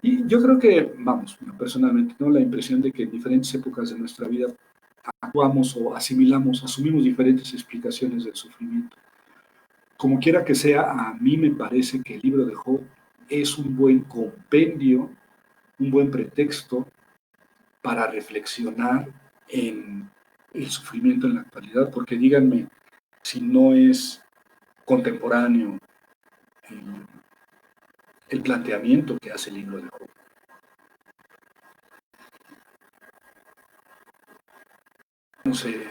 Y yo creo que, vamos, personalmente, ¿no? La impresión de que en diferentes épocas de nuestra vida actuamos o asumimos diferentes explicaciones del sufrimiento. Como quiera que sea, a mí me parece que el libro de Job es un buen compendio, un buen pretexto para reflexionar en el sufrimiento en la actualidad, porque díganme si no es contemporáneo el, el planteamiento que hace el libro de Job. No sé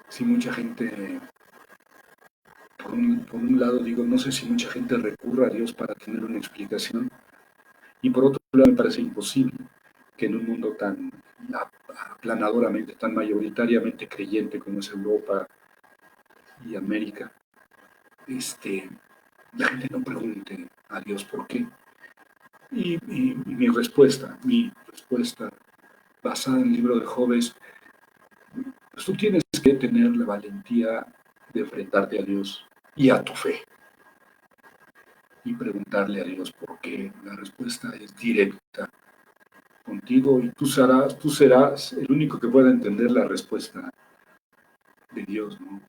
si mucha gente, por un lado digo, no sé si mucha gente recurra a Dios para tener una explicación, y por otro lado me parece imposible que en un mundo tan aplanadoramente, tan mayoritariamente creyente como es Europa y América, la gente no pregunte a Dios por qué. Y mi respuesta basada en el libro de Job es: pues tú tienes que tener la valentía de enfrentarte a Dios y a tu fe y preguntarle a Dios por qué. La respuesta es directa contigo, y tú serás el único que pueda entender la respuesta de Dios, ¿no?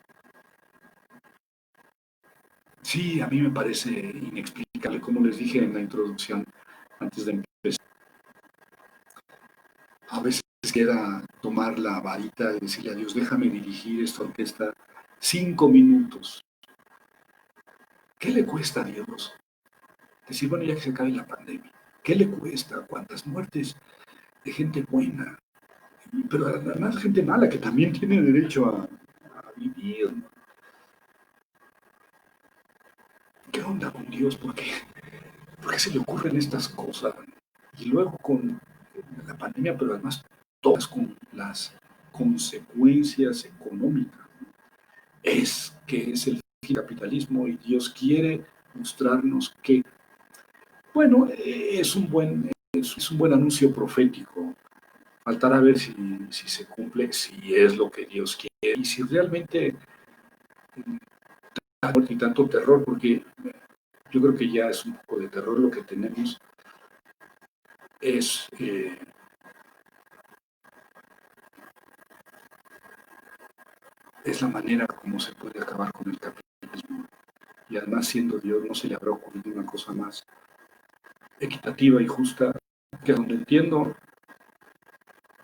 Sí, a mí me parece inexplicable, como les dije en la introducción antes de empezar. A veces queda tomar la varita y decirle a Dios: déjame dirigir esta orquesta 5 minutos. ¿Qué le cuesta a Dios decir: bueno, ya que se acabe la pandemia? ¿Qué le cuesta? ¿Cuántas muertes de gente buena? Pero además gente mala que también tiene derecho a vivir. ¿qué onda con Dios? ¿Por qué se le ocurren estas cosas? Y luego con la pandemia, pero además todas con las consecuencias económicas. Es que es el capitalismo y Dios quiere mostrarnos que, bueno, es un buen anuncio profético. Faltará ver si se cumple, si es lo que Dios quiere y si realmente y tanto terror, porque yo creo que ya es un poco de terror lo que tenemos, es, eh, es la manera como se puede acabar con el capitalismo. Y además, siendo Dios, no se le habrá ocurrido una cosa más equitativa y justa, que donde entiendo,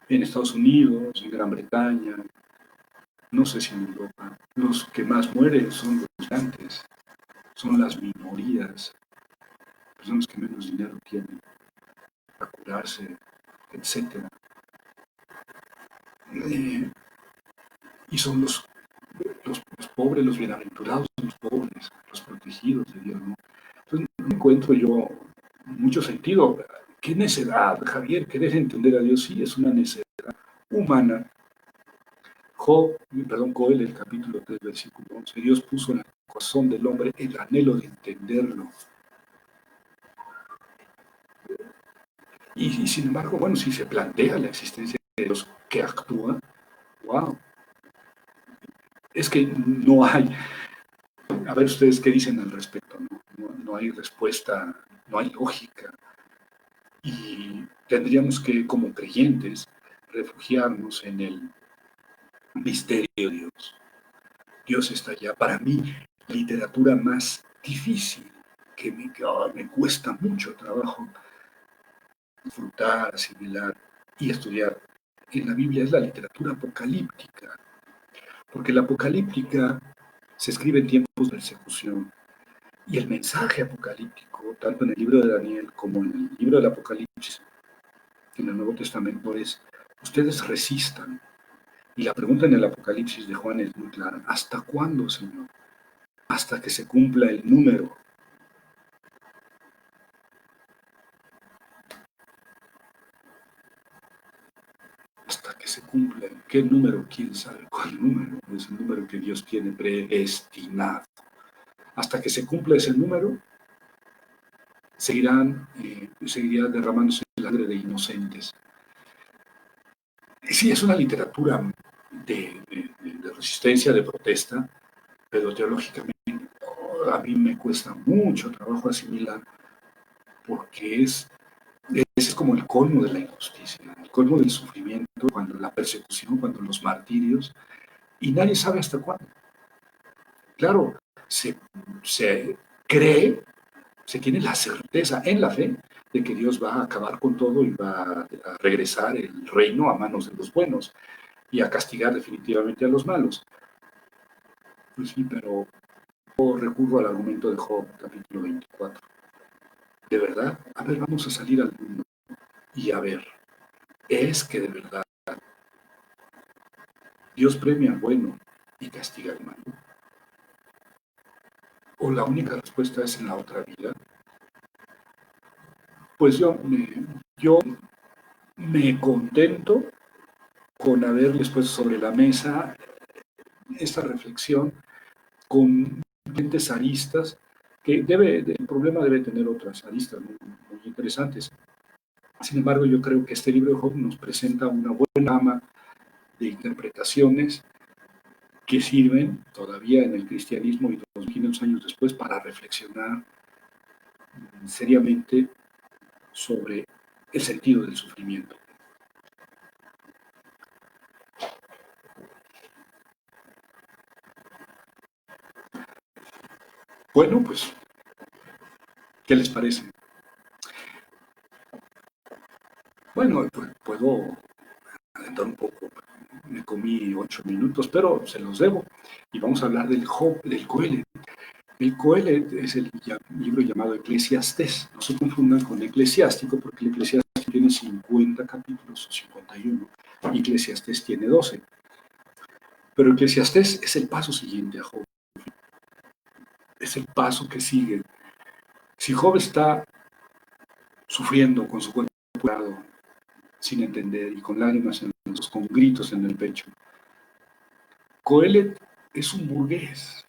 en Estados Unidos, en Gran Bretaña, no sé si en Europa, los que más mueren son los migrantes, son las minorías, personas que menos dinero tienen para curarse, etcétera. Y son los pobres, los bienaventurados, los pobres, los protegidos de Dios, ¿no? Entonces, no encuentro yo mucho sentido. ¿Qué necedad, Javier? ¿Querés entender a Dios? Sí, es una necedad humana. Joel, el capítulo 3, versículo 11. Dios puso en el corazón del hombre el anhelo de entenderlo. Y sin embargo, bueno, si se plantea la existencia de Dios que actúa, wow, es que no hay, a ver ustedes qué dicen al respecto, no hay respuesta, no hay lógica. Y tendríamos que, como creyentes, refugiarnos en el misterio de Dios. Dios está allá. Para mí, literatura más difícil, me cuesta mucho trabajo disfrutar, asimilar y estudiar en la Biblia es la literatura apocalíptica, porque la apocalíptica se escribe en tiempos de persecución y el mensaje apocalíptico, tanto en el libro de Daniel como en el libro del Apocalipsis, en el Nuevo Testamento, es: ustedes resistan. Y la pregunta en el Apocalipsis de Juan es muy clara: ¿hasta cuándo, Señor? Hasta que se cumpla el número. Hasta que se cumpla. ¿Qué número? ¿Quién sabe cuál número? Es el número que Dios tiene predestinado. Hasta que se cumpla ese número, seguirá derramándose la sangre de inocentes. Y sí, es una literatura de resistencia, de protesta, pero teológicamente a mí me cuesta mucho trabajo asimilar, porque es como el colmo de la injusticia, el colmo del sufrimiento, cuando la persecución, cuando los martirios, y nadie sabe hasta cuándo. Claro, se cree, se tiene la certeza en la fe de que Dios va a acabar con todo y va a regresar el reino a manos de los buenos y a castigar definitivamente a los malos. Pues sí, pero recurro al argumento de Job, capítulo 24. ¿De verdad? A ver, vamos a salir al mundo y a ver, ¿es que de verdad Dios premia al bueno y castiga al malo? ¿O la única respuesta es en la otra vida? Pues yo me contento con haberles puesto sobre la mesa esta reflexión con diferentes aristas, el problema debe tener otras aristas muy interesantes. Sin embargo, yo creo que este libro de Job nos presenta una buena gama de interpretaciones que sirven todavía en el cristianismo y 2500 años después para reflexionar seriamente sobre el sentido del sufrimiento. Bueno, pues, ¿qué les parece? Bueno, pues puedo adelantar un poco. Me comí 8 minutos, pero se los debo. Y vamos a hablar del Job, del Coelet. El Coelet es el libro llamado Eclesiastés. No se confundan con Eclesiástico, porque el Eclesiástico tiene 50 capítulos o 51, y Eclesiastés tiene 12. Pero Eclesiastés es el paso siguiente a Job. es el paso que sigue. Si Job está sufriendo con su cuerpo curado, sin entender y con lágrimas en los ojos, con gritos en el pecho, Coelet es un burgués,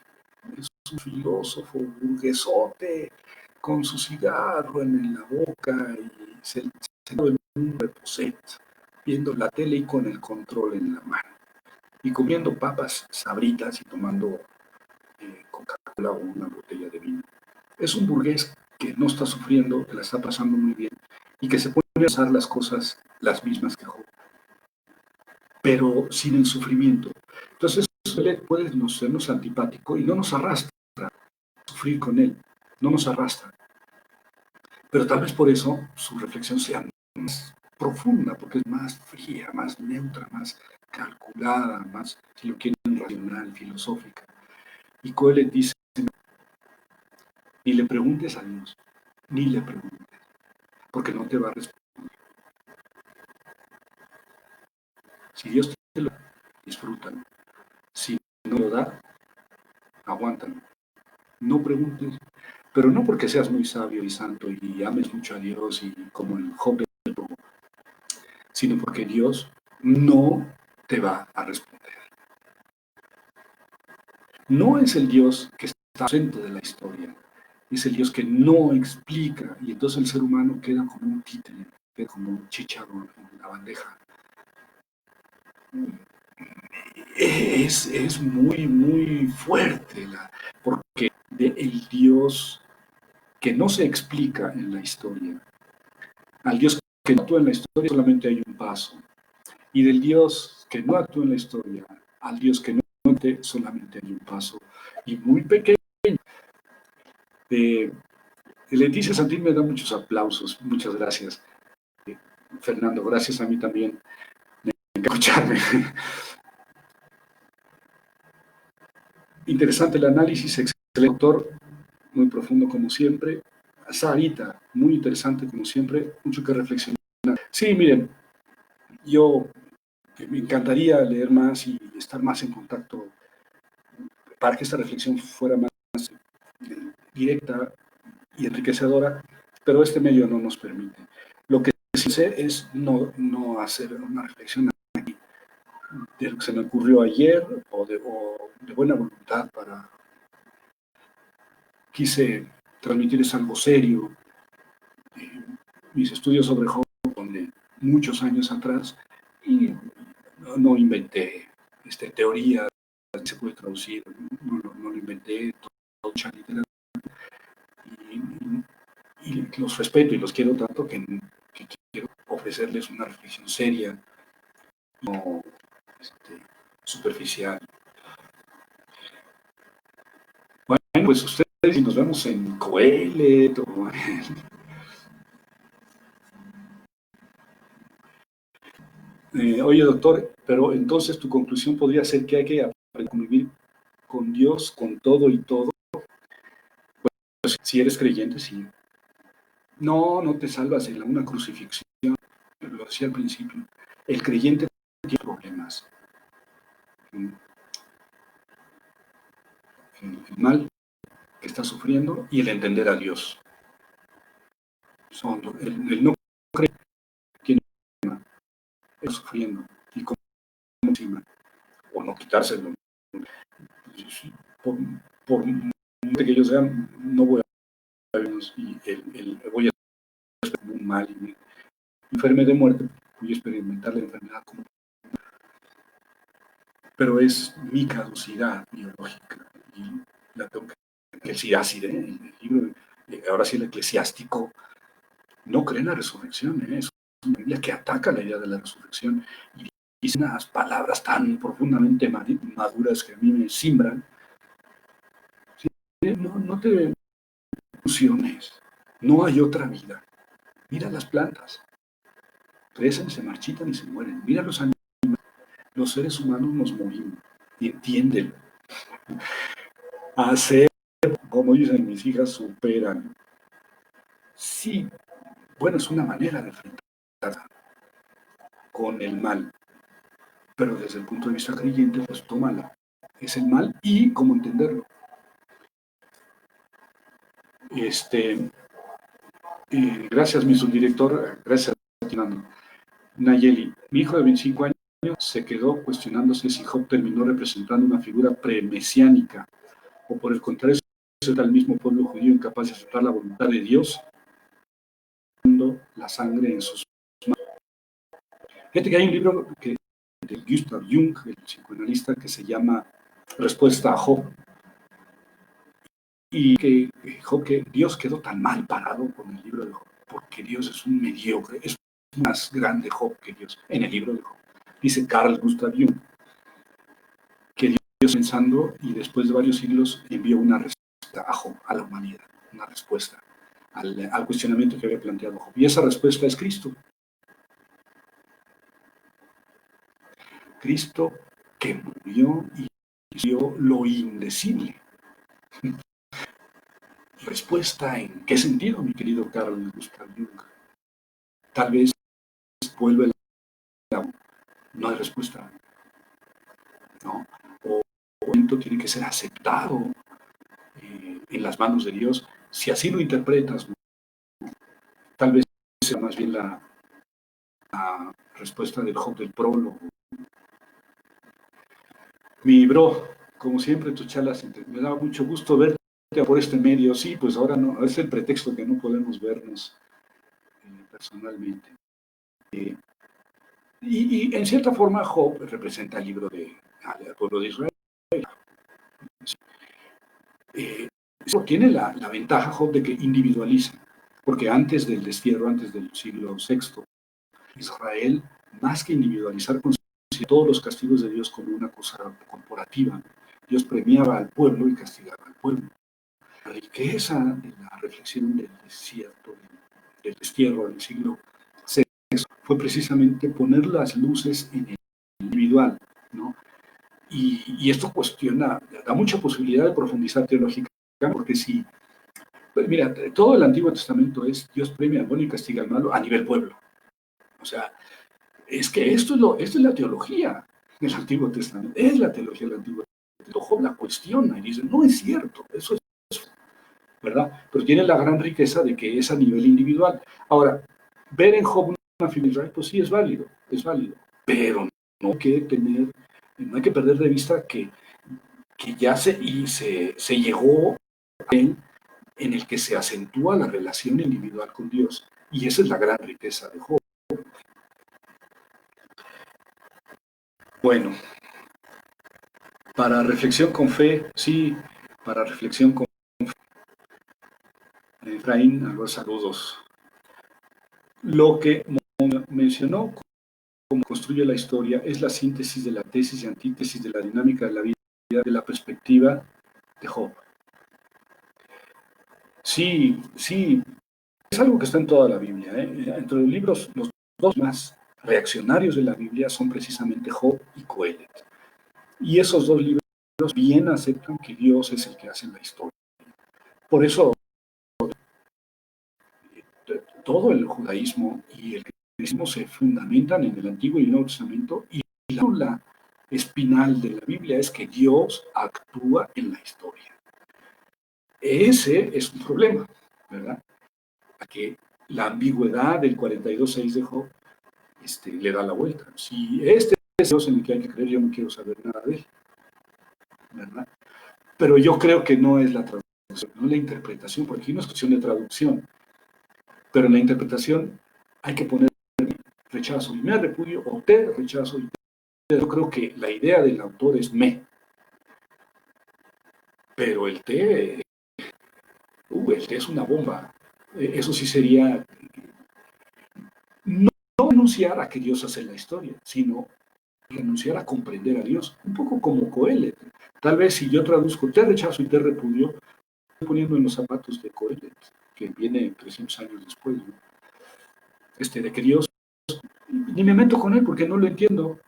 es un filósofo burguesote con su cigarro en la boca y sentado en un reposet, viendo la tele y con el control en la mano, y comiendo papas sabritas y tomando Coca-Cola o una botella de vino. Es un burgués que no está sufriendo, que la está pasando muy bien y que se puede hacer las cosas las mismas que Job, pero sin el sufrimiento. Entonces, puede sernos antipático y no nos arrastra a sufrir con él, no nos arrastra. Pero tal vez por eso su reflexión sea más profunda, porque es más fría, más neutra, más calculada, más, si lo quieren, racional, filosófica. Y Coelet dice, ni le preguntes a Dios, ni le preguntes, porque no te va a responder. Si Dios te lo da, disfrútalo. Si no lo da, aguántalo. No preguntes, pero no porque seas muy sabio y santo y ames mucho a Dios y como el Job, sino porque Dios no te va a responder. No es el Dios que está ausente de la historia, es el Dios que no explica y entonces el ser humano queda como un títere, queda como un chícharo en la bandeja. Es muy, muy fuerte, porque el Dios que no se explica en la historia, al Dios que no actúa en la historia solamente hay un paso, y del Dios que no actúa en la historia, al Dios que no actúa solamente hay un paso, y muy pequeño. Eh, Leticia Santín me da muchos aplausos, muchas gracias. Fernando, gracias a mí también de escucharme. Interesante el análisis, excelente autor, muy profundo como siempre. Sarita, muy interesante como siempre, mucho que reflexionar. Sí, miren, yo me encantaría leer más y estar más en contacto para que esta reflexión fuera más directa y enriquecedora, pero este medio no nos permite. Lo que sí sé es no hacer una reflexión de lo que se me ocurrió ayer o de buena voluntad para... Quise transmitirles algo serio, mis estudios sobre Job de muchos años atrás y no inventé teoría, se puede traducir, no lo inventé, mucha literatura y los respeto y los quiero tanto que quiero ofrecerles una reflexión seria, no superficial. Bueno, pues ustedes y nos vemos en Coelet o oye, doctor, pero entonces tu conclusión podría ser que hay que aprender a convivir con Dios, con todo y todo. Pues, si eres creyente, sí. No te salvas en una crucifixión, lo decía al principio. El creyente tiene problemas. El mal que está sufriendo y el entender a Dios. El no creer tiene un problema, está sufriendo y como encima, o no quitárselo. Por, por que yo sea, no voy a y voy a ser como un mal y me enferme de muerte, voy a experimentar la enfermedad como, pero es mi caducidad biológica y la tengo que Eclesiástide, el libro, ahora sí el eclesiástico, no cree en la resurrección, es una Biblia que ataca la idea de la resurrección y dice unas palabras tan profundamente maduras que a mí me simbran. ¿Sí? No te ilusiones, no hay otra vida. Mira las plantas, crecen, se marchitan y se mueren. Mira los animales, los seres humanos nos morimos. Y entiéndelo. Hacer, como dicen mis hijas, superan. Sí, bueno, es una manera de enfrentar con el mal, pero desde el punto de vista creyente, pues tómala. Es el mal y cómo entenderlo. Este, gracias, mi subdirector, gracias, Fernando. Nayeli, mi hijo de 25 años se quedó cuestionándose si Job terminó representando una figura premesiánica o por el contrario, era el mismo pueblo judío incapaz de aceptar la voluntad de Dios, la sangre en sus manos. Fíjate que hay un libro de Gustav Jung, el psicoanalista, que se llama Respuesta a Job, y que Dios quedó tan mal parado con el libro de Job, porque Dios es un mediocre, es más grande Job que Dios, en el libro de Job. Dice Carl Gustav Jung, que Dios pensando y después de varios siglos envió una respuesta a Job, a la humanidad, una respuesta al cuestionamiento que había planteado Job. Y esa respuesta es Cristo. Cristo que murió y dio lo indecible. ¿Respuesta en qué sentido, mi querido Carl Gustav Jung? Tal vez vuelve no hay respuesta, ¿no? O el momento tiene que ser aceptado en las manos de Dios. Si así lo interpretas, ¿no? Tal vez sea más bien la respuesta del Job del prólogo. Mi bro, como siempre, tus charlas, me da mucho gusto verte por este medio. Sí, pues ahora no, es el pretexto que no podemos vernos personalmente. Y en cierta forma, Job representa el libro del pueblo de Israel. Eso tiene la ventaja, Job, de que individualiza, porque antes del destierro, antes del siglo VI, Israel, más que individualizar, consideraba todos los castigos de Dios como una cosa corporativa. Dios premiaba al pueblo y castigaba al pueblo. La riqueza de la reflexión del desierto, del destierro del siglo VI, fue precisamente poner las luces en el individual, ¿no? Y esto cuestiona, da mucha posibilidad de profundizar teológicamente, porque si, pues mira, todo el Antiguo Testamento es Dios premia al bueno y castiga al malo a nivel pueblo. O sea, es que esto es la teología del Antiguo Testamento, es la teología del Antiguo Testamento. Job la cuestiona y dice, no es cierto, eso es eso, ¿verdad? Pero tiene la gran riqueza de que es a nivel individual. Ahora, ver en Job una figura de Israel, pues sí, es válido, pero no hay que tener, no hay que perder de vista que ya se llegó a él en el que se acentúa la relación individual con Dios. Y esa es la gran riqueza de Job. Bueno, para reflexión con fe, sí, para reflexión con fe. Efraín, a los saludos. Lo que mencionó como construye la historia es la síntesis de la tesis y antítesis de la dinámica de la vida de la perspectiva de Job. Sí, sí, es algo que está en toda la Biblia. Entre los libros, los dos más reaccionarios de la Biblia son precisamente Job y Coelet. Y esos dos libros bien aceptan que Dios es el que hace la historia. Por eso todo el judaísmo y el cristianismo se fundamentan en el Antiguo y el Nuevo Testamento, y la espinal de la Biblia es que Dios actúa en la historia. Ese es un problema, ¿verdad? Que la ambigüedad del 42.6 de Job le da la vuelta. Si este es Dios en el que hay que creer, yo no quiero saber nada de él, ¿verdad? Pero yo creo que no es la traducción, no es la interpretación, porque aquí no es cuestión de traducción, pero en la interpretación hay que poner rechazo y me repudio, o te rechazo y te. Yo creo que la idea del autor es me, pero el te es una bomba. Eso sí sería no renunciar a que Dios hace la historia, sino renunciar a comprender a Dios, un poco como Coelet. Tal vez si yo traduzco te rechazo y te repudio, estoy poniendo en los zapatos de Coelet, que viene 300 años después, ¿no? De que Dios, ni me meto con él porque no lo entiendo,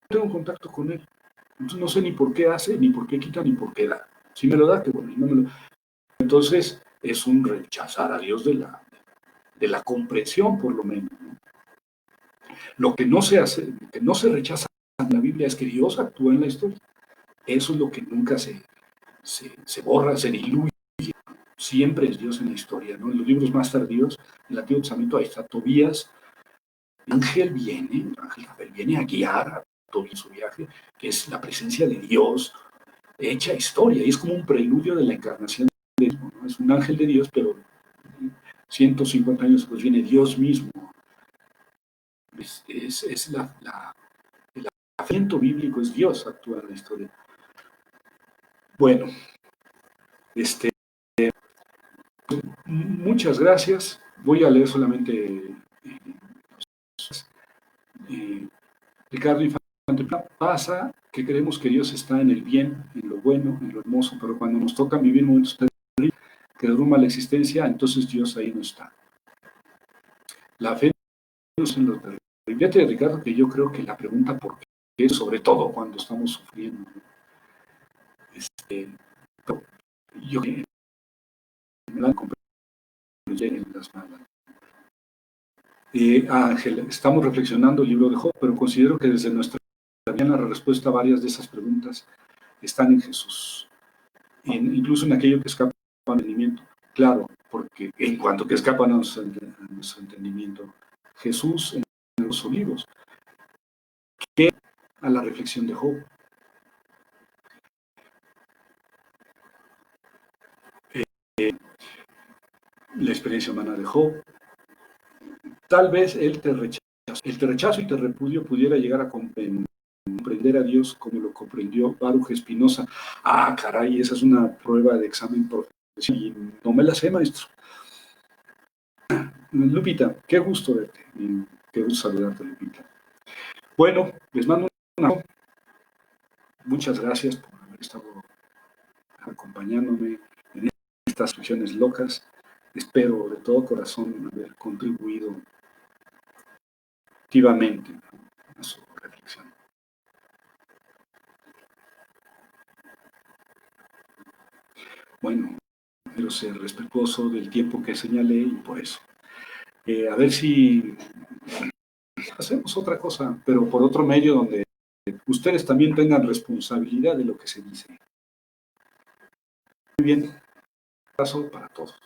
no tengo contacto con él, entonces no sé ni por qué hace, ni por qué quita, ni por qué da. Si me lo da, que bueno, y no me lo. Entonces es un rechazar a Dios de la comprensión, por lo menos, ¿no? Lo que no se hace, lo que no se rechaza en la Biblia es que Dios actúa en la historia. Eso es lo que nunca se borra, se diluye. siempre es Dios en la historia, ¿no? En los libros más tardíos, en el Antiguo Testamento, ahí está Tobías, el ángel Gabriel viene a guiar a Tobías en su viaje, que es la presencia de Dios hecha historia, y es como un preludio de la encarnación de Dios, ¿no? Es un ángel de Dios, pero 150 años después viene Dios mismo. El afecto bíblico es Dios actúa en la historia. Bueno, muchas gracias. Voy a leer solamente eh, Ricardo Infante. Pasa que creemos que Dios está en el bien, en lo bueno, en lo hermoso, pero cuando nos toca vivir momentos terribles que derrumba la existencia, entonces Dios ahí no está. La fe no es en lo terrible. Fíjate, Ricardo, que yo creo que la pregunta por qué, sobre todo cuando estamos sufriendo, yo creo que me la en las malas. Ángel, estamos reflexionando el libro de Job, pero considero que desde nuestra vida la respuesta a varias de esas preguntas están en Jesús, incluso en aquello que escapa al entendimiento. Claro, porque en cuanto que escapa a nuestro entendimiento, Jesús en los olivos, que a la reflexión de Job. La experiencia humana de Job. Tal vez el rechazo y te repudio pudiera llegar a comprender a Dios como lo comprendió Baruch Espinosa. Ah, caray, esa es una prueba de examen profesional y no me la sé, maestro. Lupita, qué gusto verte, qué gusto saludarte, Lupita. Bueno, les mando muchas gracias por haber estado acompañándome en estas sesiones locas. Espero de todo corazón haber contribuido activamente a su reflexión. Bueno, quiero ser respetuoso del tiempo que señalé y por eso. A ver si hacemos otra cosa, pero por otro medio donde ustedes también tengan responsabilidad de lo que se dice. Muy bien, un abrazo para todos.